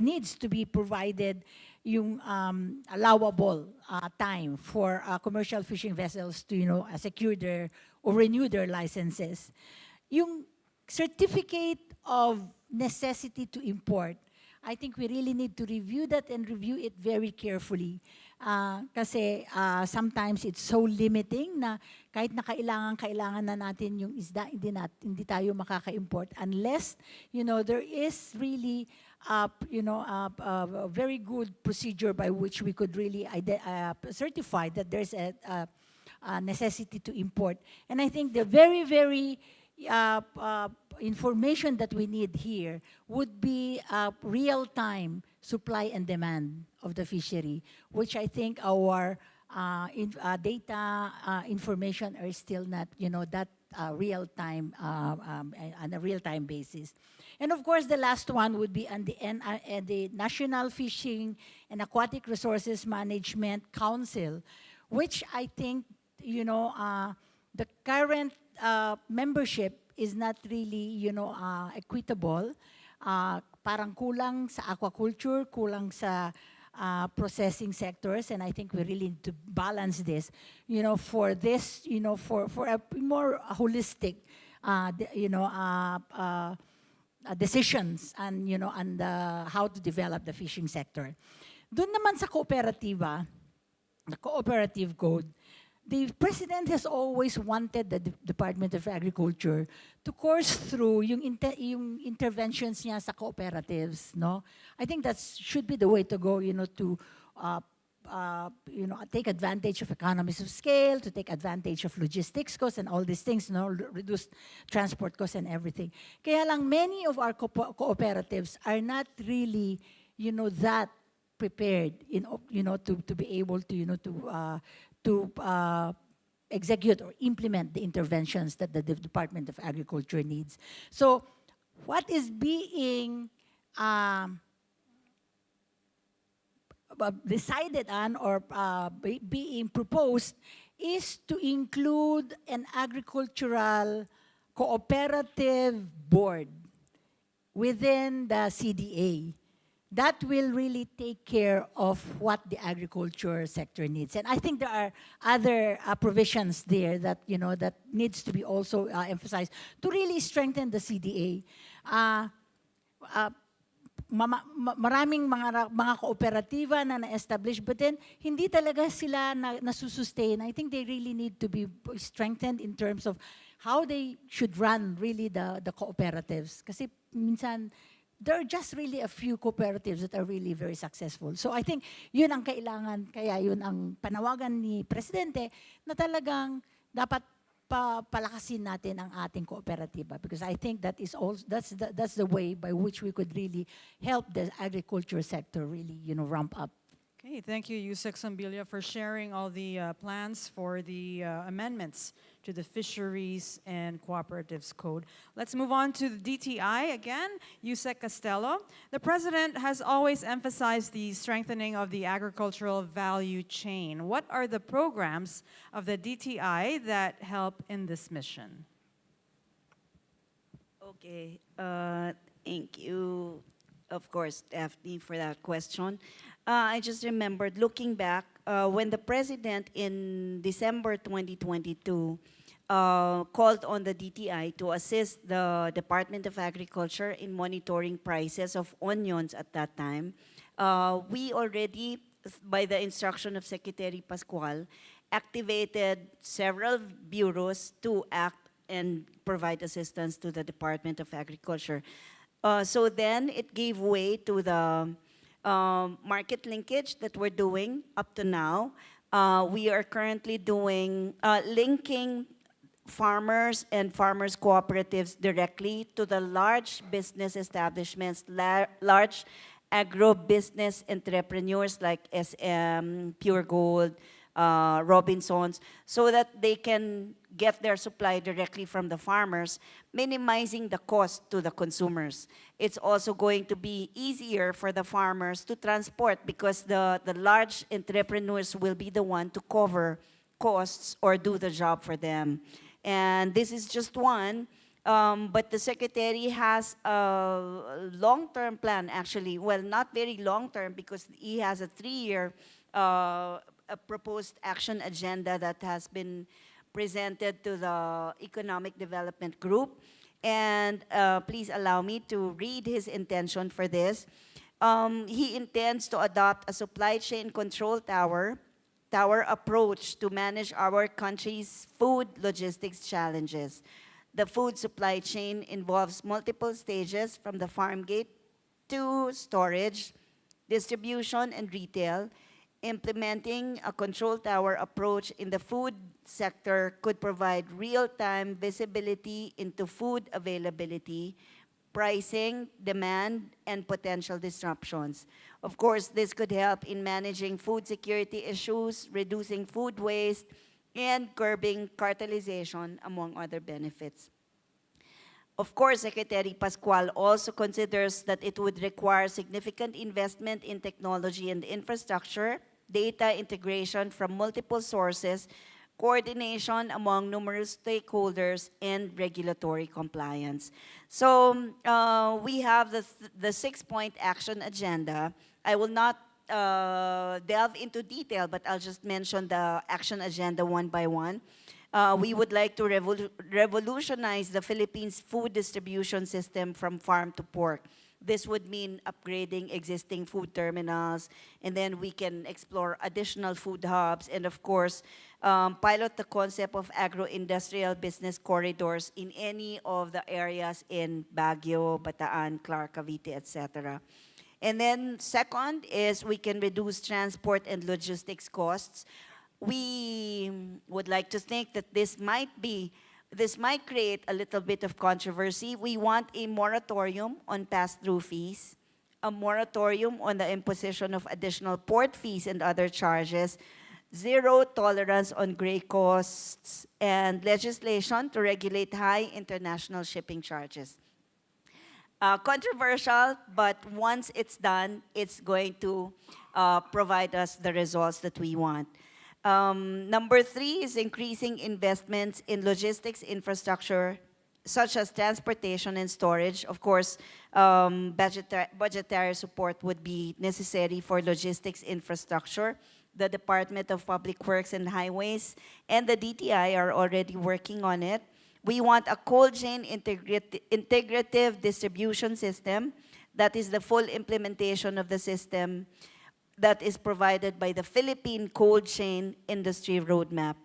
needs to be provided yung allowable time for commercial fishing vessels to, secure their or renew their licenses. Yung certificate of necessity to import, I think we really need to review that and review it very carefully. Kasi sometimes it's so limiting na kahit na kailangan na natin yung isda, hindi tayo makaka-import unless, there is really, a very good procedure by which we could really certify that there's a necessity to import. And I think the very, very information that we need here would be real-time supply and demand of the fishery, which I think our data information are still not, that real-time, on a real-time basis. And of course, the last one would be on the National Fishing and Aquatic Resources Management Council, which I think, the current membership is not really, equitable. Parang kulang sa aquaculture, kulang sa processing sectors, and I think we really need to balance this, for this, for a more holistic, decisions and, how to develop the fishing sector. Doon naman sa kooperatiba, the cooperative code, the President has always wanted the Department of Agriculture to course through yung interventions niya sa cooperatives, no? I think that should be the way to go, to take advantage of economies of scale, to take advantage of logistics costs and all these things, reduce transport costs and everything. Kaya lang, many of our cooperatives are not really, that prepared, to be able to execute or implement the interventions that the Department of Agriculture needs. So, what is being decided on or being proposed is to include an agricultural cooperative board within the CDA that will really take care of what the agriculture sector needs. And I think there are other provisions there that, that needs to be also emphasized to really strengthen the CDA. Maraming mga kooperatiba na na-establish, but then hindi talaga sila nasusustain. I think they really need to be strengthened in terms of how they should run really the cooperatives. Kasi minsan, there are just really a few cooperatives that are really very successful. So I think yun ang kailangan, kaya yun ang panawagan ni Presidente na talagang dapat palakasin natin ang ating kooperatiba, because I think that is also that's the way by which we could really help the agriculture sector really ramp up. Okay, thank you, Yusek Sombilla, for sharing all the plans for the amendments to the Fisheries and Cooperatives Code. Let's move on to the DTI again. Yusek Castelo. The President has always emphasized the strengthening of the agricultural value chain. What are the programs of the DTI that help in this mission? Okay, thank you, of course, Daphne, for that question. I just remembered looking back when the President in December 2022 called on the DTI to assist the Department of Agriculture in monitoring prices of onions at that time. We already, by the instruction of Secretary Pascual, activated several bureaus to act and provide assistance to the Department of Agriculture. So then it gave way to the market linkage that we're doing up to now. We are currently doing linking farmers and farmers cooperatives directly to the large business establishments, large agro-business entrepreneurs like SM, Pure Gold, Robinsons, so that they can get their supply directly from the farmers, minimizing the cost to the consumers. It's also going to be easier for the farmers to transport because the large entrepreneurs will be the one to cover costs or do the job for them. And this is just one, but the Secretary has a long-term plan, actually. Well, not very long-term because he has a 3-year a proposed action agenda that has been presented to the Economic Development Group. And please allow me to read his intention for this. He intends to adopt a supply chain control tower approach to manage our country's food logistics challenges. The food supply chain involves multiple stages from the farm gate to storage, distribution, and retail. Implementing a control tower approach in the food sector could provide real-time visibility into food availability, pricing, demand, and potential disruptions. Of course, this could help in managing food security issues, reducing food waste, and curbing cartelization, among other benefits. Of course, Secretary Pascual also considers that it would require significant investment in technology and infrastructure, data integration from multiple sources, coordination among numerous stakeholders, and regulatory compliance. So we have the 6-point action agenda. I will not delve into detail, but I'll just mention the action agenda one by one. We would like to revolutionize the Philippines' food distribution system from farm to fork. This would mean upgrading existing food terminals, and then we can explore additional food hubs, and of course, pilot the concept of agro-industrial business corridors in any of the areas in Baguio, Bataan, Clark, Cavite, etc. And then second is we can reduce transport and logistics costs. We would like to think that this might create a little bit of controversy. We want a moratorium on pass-through fees, a moratorium on the imposition of additional port fees and other charges, zero tolerance on gray costs, and legislation to regulate high international shipping charges. Controversial, but once it's done, it's going to provide us the results that we want. Number 3 is increasing investments in logistics infrastructure, such as transportation and storage. Of course, budgetary support would be necessary for logistics infrastructure. The Department of Public Works and Highways and the DTI are already working on it. We want a cold chain integrative distribution system. That is the full implementation of the system that is provided by the Philippine Cold Chain Industry Roadmap.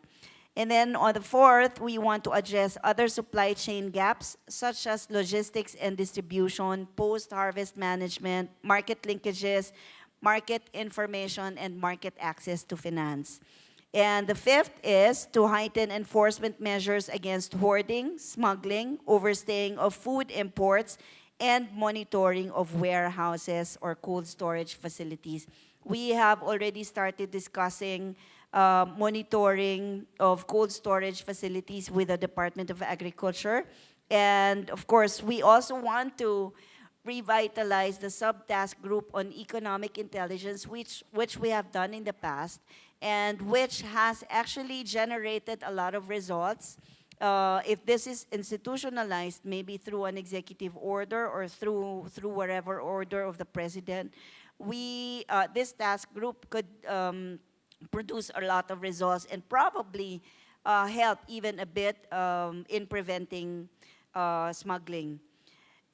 And then on the 4th, we want to address other supply chain gaps, such as logistics and distribution, post-harvest management, market linkages, market information, and market access to finance. And the 5th is to heighten enforcement measures against hoarding, smuggling, overstaying of food imports, and monitoring of warehouses or cold storage facilities. We have already started discussing monitoring of cold storage facilities with the Department of Agriculture. And of course, we also want to revitalize the subtask group on economic intelligence, which we have done in the past, and which has actually generated a lot of results. If this is institutionalized, maybe through an executive order or through whatever order of the president, this task group could produce a lot of results and probably help even a bit in preventing smuggling.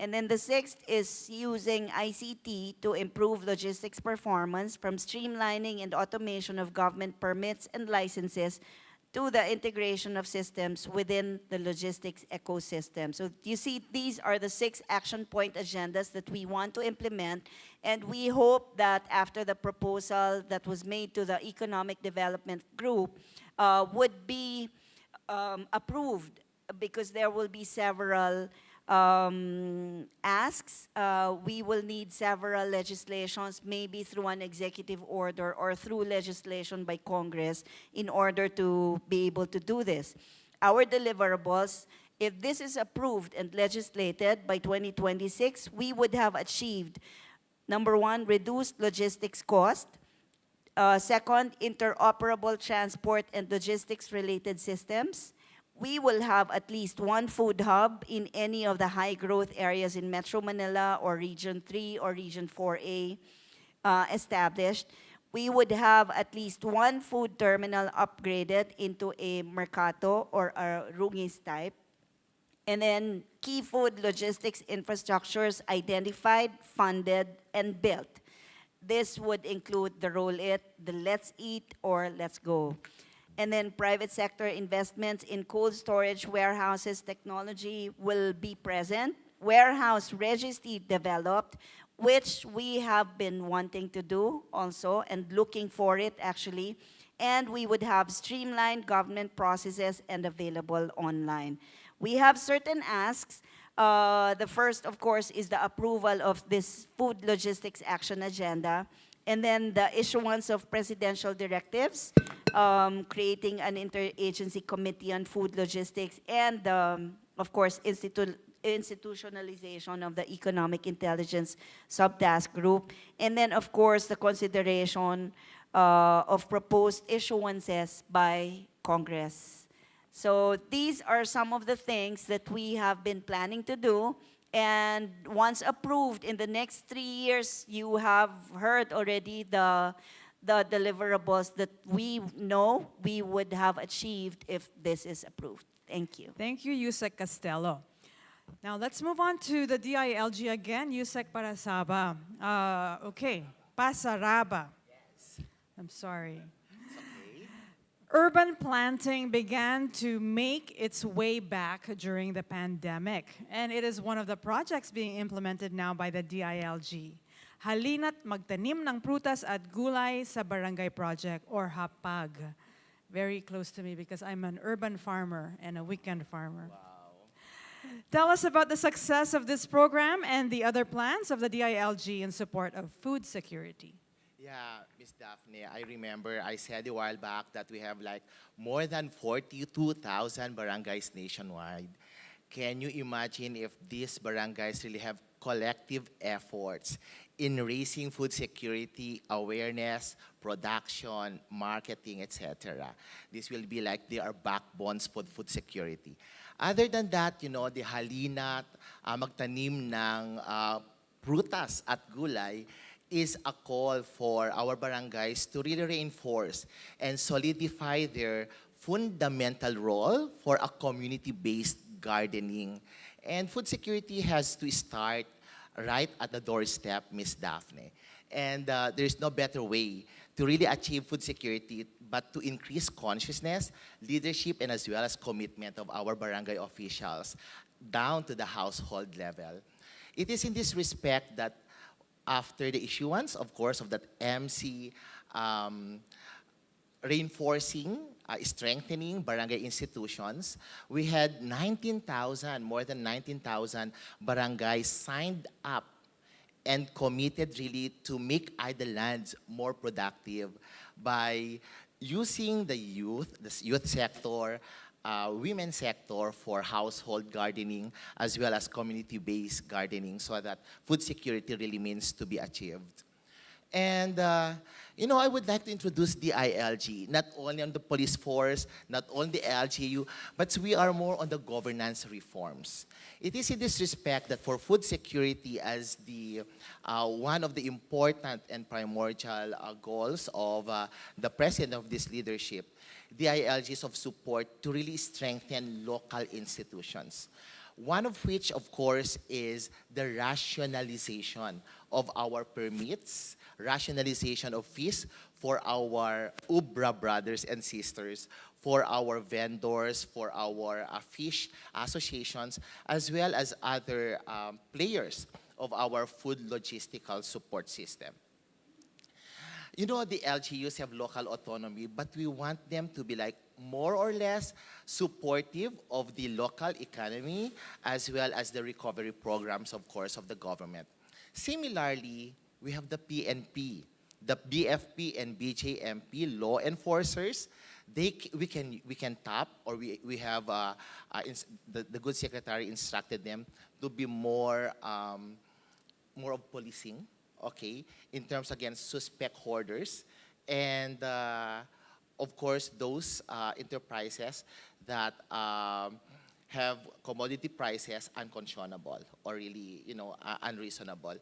And then the 6th is using ICT to improve logistics performance, from streamlining and automation of government permits and licenses to the integration of systems within the logistics ecosystem. So you see, these are the 6 action point agendas that we want to implement, and we hope that after the proposal that was made to the Economic Development Group would be approved, because there will be several asks. We will need several legislations, maybe through an executive order or through legislation by Congress, in order to be able to do this. Our deliverables, if this is approved and legislated by 2026, we would have achieved, number 1, reduced logistics cost. Second, interoperable transport and logistics-related systems. We will have at least 1 food hub in any of the high-growth areas in Metro Manila or Region 3 or Region 4A established. We would have at least 1 food terminal upgraded into a Mercato or a Rungis type. And then key food logistics infrastructures identified, funded, and built. This would include the Roll It, the Let's Eat, or Let's Go. And then private sector investments in cold storage warehouses technology will be present. Warehouse registry developed, which we have been wanting to do also and looking for it actually. And we would have streamlined government processes and available online. We have certain asks. The first, of course, is the approval of this food logistics action agenda. And then the issuance of presidential directives, creating an interagency committee on food logistics, and of course, institutionalization of the economic intelligence subtask group. And then, of course, the consideration of proposed issuances by Congress. So these are some of the things that we have been planning to do. And once approved, in the next 3 years, you have heard already the deliverables that we know we would have achieved if this is approved. Thank you. Thank you, Yusek Castelo. Now let's move on to the DILG again, Yusek Parasaba. Okay, Pasaraba. I'm sorry. Okay. Urban planting began to make its way back during the pandemic, and it is one of the projects being implemented now by the DILG. Halina't magtanim ng prutas at gulay sa barangay project, or HAPAG. Very close to me because I'm an urban farmer and a weekend farmer. Tell us about the success of this program and the other plans of the DILG in support of food security. Yeah, Miss Daphne, I remember I said a while back that we have like more than 42,000 barangays nationwide. Can you imagine if these barangays really have collective efforts in raising food security, awareness, production, marketing, etc.? This will be like they are backbones for food security. Other than that, you know, the halina't magtanim ng prutas at gulay is a call for our barangays to really reinforce and solidify their fundamental role for a community-based gardening. And food security has to start right at the doorstep, Miss Daphne. And there's no better way to really achieve food security but to increase consciousness, leadership, and as well as commitment of our barangay officials down to the household level. It is in this respect that after the issuance, of course, of that MC reinforcing, strengthening barangay institutions, we had 19,000, more than 19,000 barangays signed up and committed really to make idle lands more productive by using the youth sector, women's sector for household gardening as well as community-based gardening so that food security really means to be achieved. And, you know, I would like to introduce the ILG, not only on the police force, not only the LGU, but we are more on the governance reforms. It is in this respect that for food security as the one of the important and primordial goals of the president of this leadership, the ILG is of support to really strengthen local institutions. One of which, of course, is the rationalization of our permits, rationalization of fees for our UBRA brothers and sisters, for our vendors, for our fish associations, as well as other players of our food logistical support system. You know, the LGUs have local autonomy, but we want them to be like more or less supportive of the local economy as well as the recovery programs, of course, of the government. Similarly, we have the PNP, the BFP and BJMP law enforcers. We can tap, or we have the good secretary instructed them to be more more of policing, okay, in terms against suspect hoarders, and of course those enterprises that have commodity prices unconscionable or really, you know, unreasonable.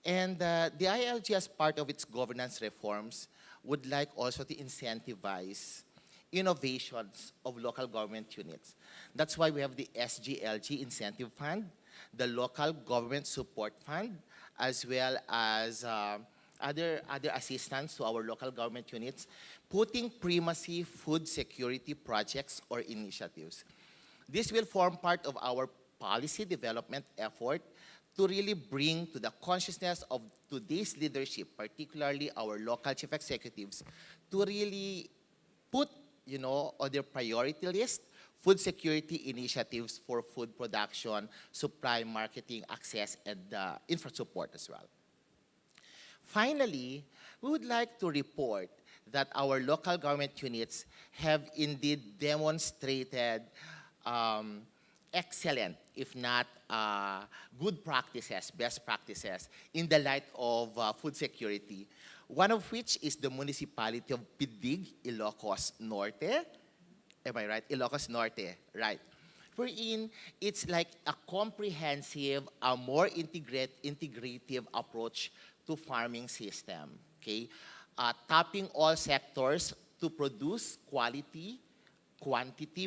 And the ILG, as part of its governance reforms, would like also to incentivize innovations of local government units. That's why we have the SGLG Incentive Fund, the Local Government Support Fund, as well as other assistance to our local government units, putting primacy food security projects or initiatives. This will form part of our policy development effort to really bring to the consciousness of today's leadership, particularly our local chief executives, to really put, you know, on their priority list food security initiatives for food production, supply, marketing, access, and infra support as well. Finally, we would like to report that our local government units have indeed demonstrated excellent, if not good practices, best practices in the light of food security. One of which is the municipality of Pidig, Ilocos Norte. Am I right? Ilocos Norte, right. Wherein it's like a comprehensive, a more integrative approach to farming system, okay? Tapping all sectors to produce quality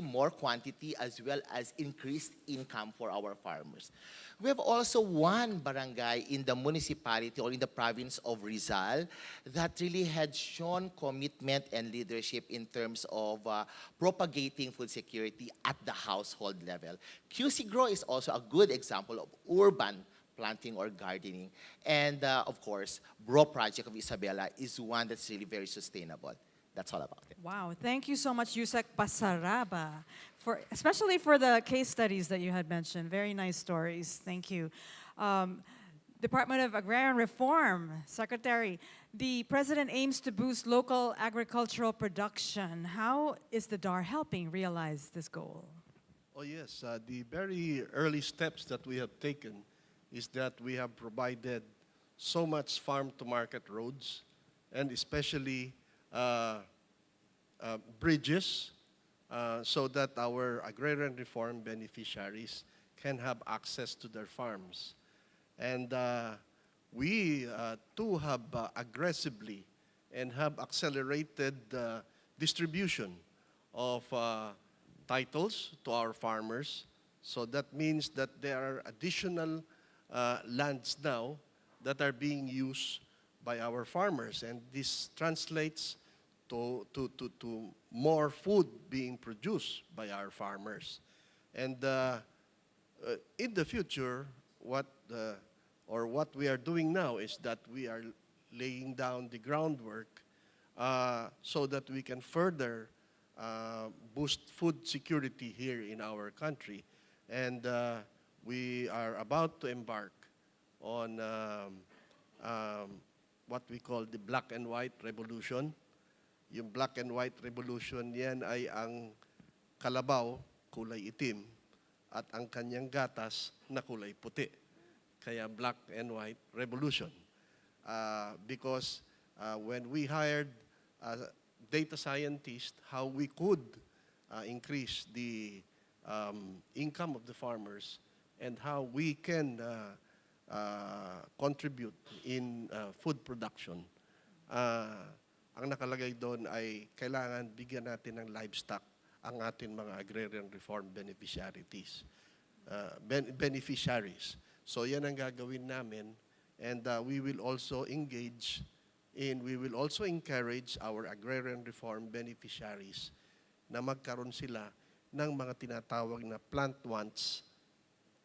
more quantity, as well as increased income for our farmers. We have also one barangay in the municipality or in the province of Rizal that really had shown commitment and leadership in terms of propagating food security at the household level. QC Grow is also a good example of urban planting or gardening. And of course, Bro Project of Isabela is one that's really very sustainable. That's all about it. Wow, thank you so much, Yusek Pasaraba, especially for the case studies that you had mentioned. Very nice stories. Thank you. Department of Agrarian Reform, Secretary, the President aims to boost local agricultural production. How is the DAR helping realize this goal? Oh yes, the very early steps that we have taken is that we have provided so much farm-to-market roads, and especially bridges, so that our agrarian reform beneficiaries can have access to their farms. And we too have aggressively and have accelerated distribution of titles to our farmers. So that means that there are additional lands now that are being used by our farmers, and this translates to more food being produced by our farmers. And in the future, what we are doing now is that we are laying down the groundwork so that we can further boost food security here in our country. And we are about to embark on what we call the black and white revolution. Yung black and white revolution, yan ay ang kalabaw, kulay itim, at ang kanyang gatas na kulay puti. Kaya black and white revolution. Because when we hired data scientists, how we could increase the income of the farmers and how we can contribute in food production. Ang nakalagay doon ay kailangan bigyan natin ng livestock ang ating mga agrarian reform beneficiaries. So yan ang gagawin namin, and we will also encourage our agrarian reform beneficiaries na magkaroon sila ng mga tinatawag na plant once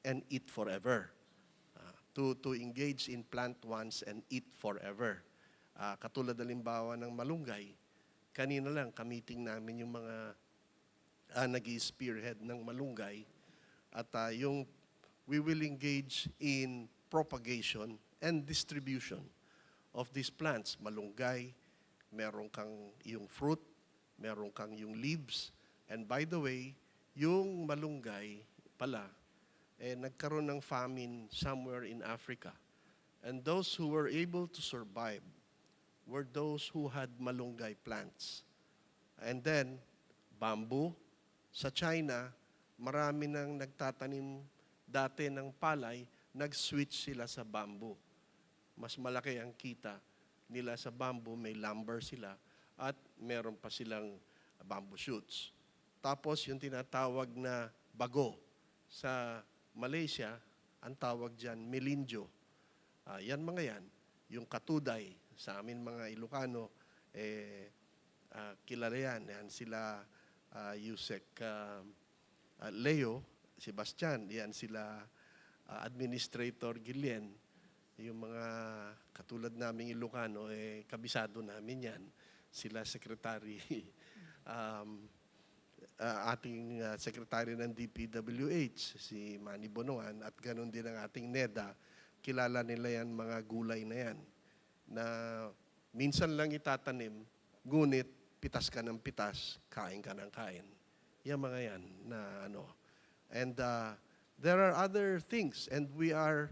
and eat forever. To engage in plant once and eat forever. Katulad halimbawa ng malunggay, kanina lang ka-meeting namin yung mga nag-spearhead ng malunggay, at we will engage in propagation and distribution of these plants. Malunggay, meron kang yung fruit, meron kang yung leaves, and by the way, yung malunggay pala, nagkaroon ng famine somewhere in Africa. And those who were able to survive were those who had malunggay plants. And then, bamboo. Sa China, marami nang nagtatanim dati ng palay, nag-switch sila sa bamboo. Mas malaki ang kita nila sa bamboo, may lumber sila, at meron pa silang bamboo shoots. Tapos, yung tinatawag na bago sa Malaysia, ang tawag dyan, melinjo. Yan mga yan. Yung katuday, sa amin mga Ilocano, kilala yan. Yan sila Yusek Leo, Sebastian. Yan sila Administrator Gillian. Yung mga katulad naming Ilocano, kabisado namin yan. Sila Secretary ating Secretary ng DPWH, si Bonoan, at ganoon din ang ating NEDA. Kilala nila yan, mga gulay na yan, na minsan lang itatanim, ngunit pitas ka ng pitas, kain ka ng kain. Yan mga yan na ano. And there are other things, and we are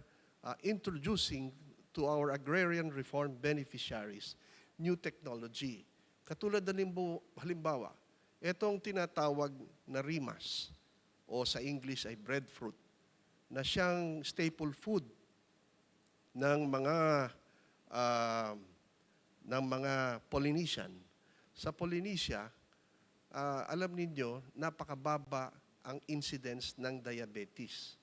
introducing to our agrarian reform beneficiaries new technology. Katulad halimbawa, itong tinatawag na rimas, o sa English ay breadfruit, na siyang staple food ng mga Polynesian. Sa Polynesia, alam ninyo, napakababa ang incidence ng diabetes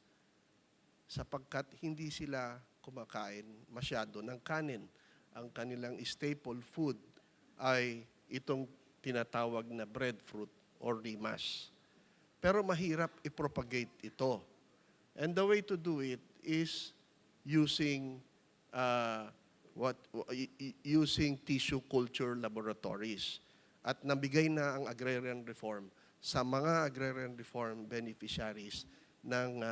sapagkat hindi sila kumakain masyado ng kanin. Ang kanilang staple food ay itong tinatawag na breadfruit or rimas. Pero mahirap i-propagate ito. And the way to do it is using using tissue culture laboratories. At nabigay na ang agrarian reform sa mga agrarian reform beneficiaries ng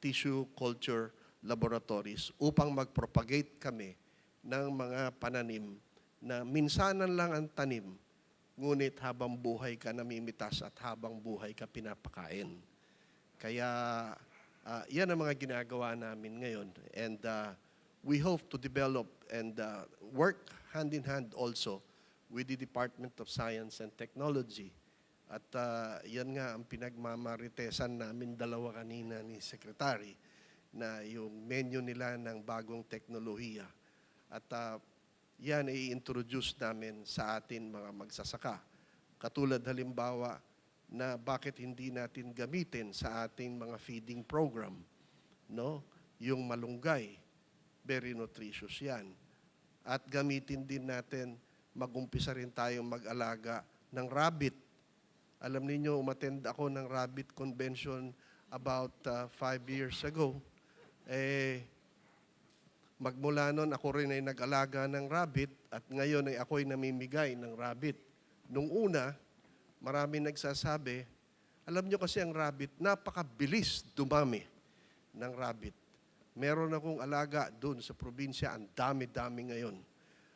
tissue culture laboratories upang mag-propagate kami ng mga pananim na minsanan lang ang tanim, ngunit habang buhay ka namimitas at habang buhay ka pinapakain. Kaya yan ang mga ginagawa namin ngayon. And we hope to develop and work hand in hand also with the Department of Science and Technology. At yan nga ang pinagmamaritesan namin dalawa kanina ni Secretary na yung menu nila ng bagong teknolohiya. At yan i-introduce namin sa atin mga magsasaka. Katulad halimbawa na bakit hindi natin gamitin sa ating mga feeding program, no? Yung malunggay, very nutritious yan. At gamitin din natin, mag-umpisa rin tayong mag-alaga ng rabbit. Alam niyo, umattend ako ng rabbit convention about 5 years ago. Magmula noon, ako rin ay nag-alaga ng rabbit at ngayon ay ako'y namimigay ng rabbit. Nung una, marami nagsasabi, alam nyo kasi ang rabbit, napakabilis dumami ng rabbit. Meron akong alaga doon sa probinsya, ang dami-dami ngayon.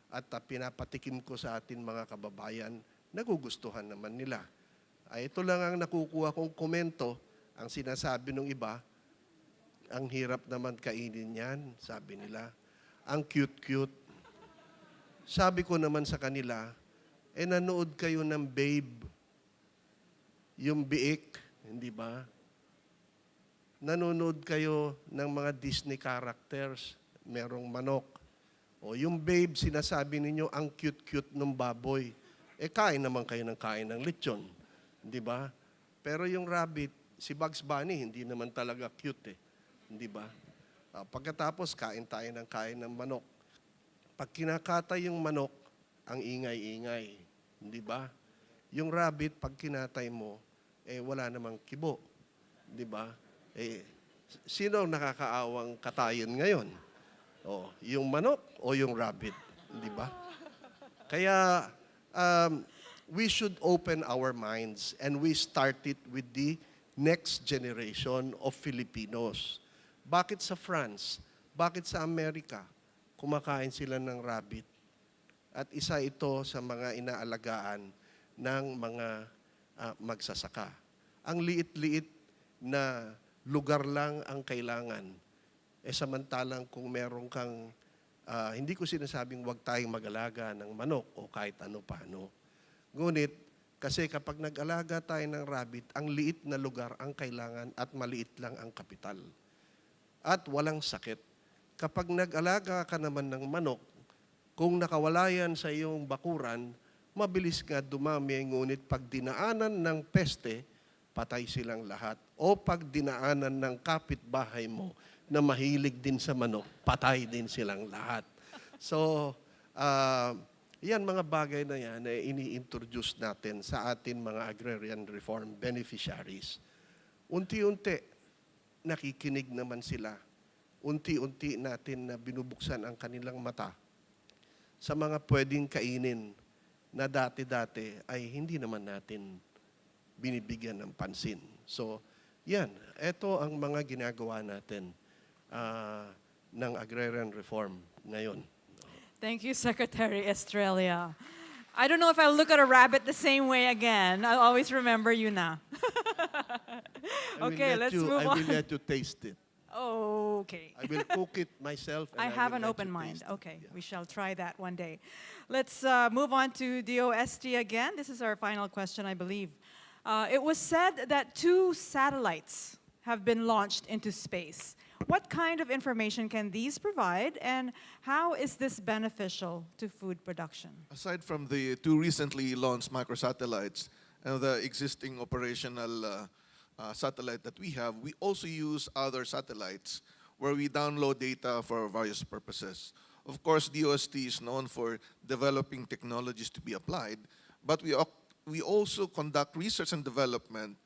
At pinapatikim ko sa atin mga kababayan, nagugustuhan naman nila. Ito lang ang nakukuha kong komento, ang sinasabi ng iba, ang hirap naman kainin yan, sabi nila. Ang cute-cute. Sabi ko naman sa kanila, nanood kayo ng Babe, yung biik, hindi ba? Nanonood kayo ng mga Disney characters, merong manok. O yung Babe, sinasabi ninyo, ang cute-cute ng baboy. Kain naman kayo ng kain ng lechon, hindi ba? Pero yung rabbit, si Bugs Bunny, hindi naman talaga cute hindi ba? Pagkatapos, kain tayo ng kain ng manok. Pag kinakatay yung manok, ang ingay-ingay. Hindi ba? Yung rabbit, pag kinatay mo, wala namang kibo. Hindi ba? Sino ang nakakaawang katayin ngayon? Yung manok o yung rabbit? Hindi ba? Kaya, we should open our minds and we start it with the next generation of Filipinos. Bakit sa France? Bakit sa Amerika? Kumakain sila ng rabbit. At isa ito sa mga inaalagaan ng mga magsasaka. Ang liit-liit na lugar lang ang kailangan. Samantalang kung meron kang, hindi ko sinasabing huwag tayong mag-alaga ng manok o kahit ano-paano. Ngunit, kasi kapag nag-alaga tayo ng rabbit, ang liit na lugar ang kailangan at maliit lang ang kapital. At walang sakit. Kapag nag-alaga ka naman ng manok, kung nakawala yan sa iyong bakuran, mabilis nga dumami, ngunit pag dinaanan ng peste, patay silang lahat. O pag dinaanan ng kapitbahay mo na mahilig din sa manok, patay din silang lahat. So, yan mga bagay na yan na ini-introduce natin sa atin mga agrarian reform beneficiaries. Unti-unti, nakikinig naman sila. Unti-unti natin na binubuksan ang kanilang mata sa mga pwedeng kainin na dati-dati ay hindi naman natin binibigyan ng pansin. So, yan. Ito ang mga ginagawa natin ng agrarian reform ngayon. Thank you, Secretary Estrella. I don't know if I'll look at a rabbit the same way again. I'll always remember you now. Okay, let's move on. I will let you taste it. Oh, okay. I will cook it myself. And I have will an let open you mind. taste it. Okay, Yeah. we shall try that one day. Let's move on to DOST again. This is our final question, I believe. It was said that 2 satellites have been launched into space. What kind of information can these provide, and how is this beneficial to food production? Aside from the two recently launched microsatellites and the existing operational satellite that we have, we also use other satellites where we download data for various purposes. Of course, DOST is known for developing technologies to be applied, but we also conduct research and development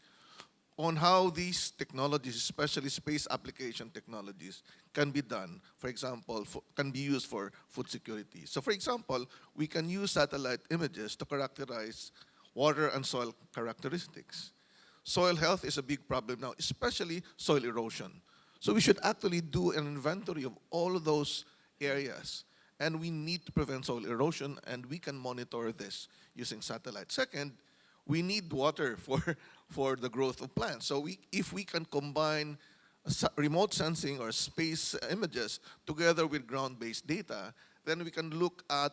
on how these technologies, especially space application technologies, can be done. For example, can be used for food security. So for example, we can use satellite images to characterize water and soil characteristics. Soil health is a big problem now, especially soil erosion. So we should actually do an inventory of all of those areas. And we need to prevent soil erosion, and we can monitor this using satellite. Second, we need water for the growth of plants. So if we can combine remote sensing or space images together with ground-based data, then we can look at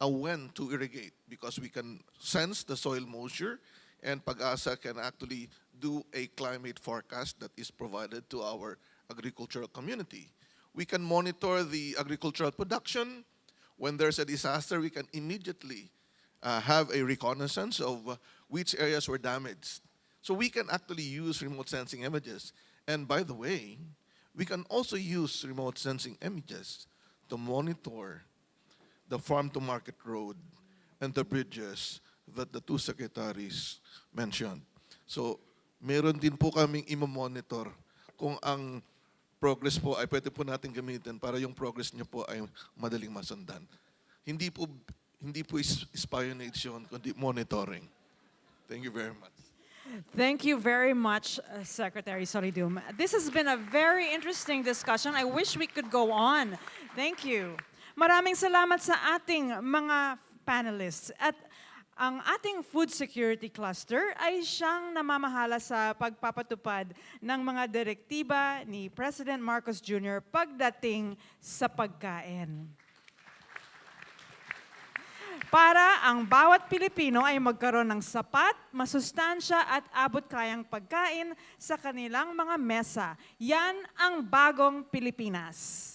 when to irrigate, because we can sense the soil moisture, and Pag-asa can actually do a climate forecast that is provided to our agricultural community. We can monitor the agricultural production. When there's a disaster, we can immediately have a reconnaissance of which areas were damaged. So we can actually use remote sensing images. And by the way, we can also use remote sensing images to monitor the farm-to-market road and the bridges that the two secretaries mentioned. So meron din po kaming i-monitor kung ang progress po ay pwede po natin gamitin para yung progress niyo po ay madaling masundan. Hindi po espionage yun, kundi monitoring. Thank you very much. Thank you very much, Secretary Solidum. This has been a very interesting discussion. I wish we could go on. Thank you. Maraming salamat sa ating mga panelists. At ang ating food security cluster ay siyang namamahala sa pagpapatupad ng mga direktiba ni President Marcos Jr. pagdating sa pagkain. Para ang bawat Pilipino ay magkaroon ng sapat, masustansya at abot-kayang pagkain sa kanilang mga mesa. Yan ang bagong Pilipinas.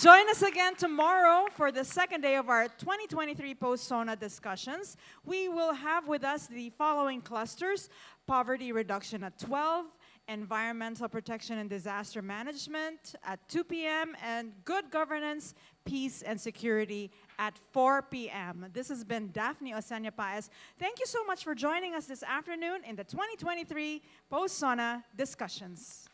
Join us again tomorrow for the second day of our 2023 Post-SONA discussions. We will have with us the following clusters: poverty reduction at 12, environmental protection and disaster management at 2 p.m., and good governance, peace, and security at 4 p.m. This has been Daphne Osanya Paez. Thank you so much for joining us this afternoon in the 2023 Post-SONA discussions.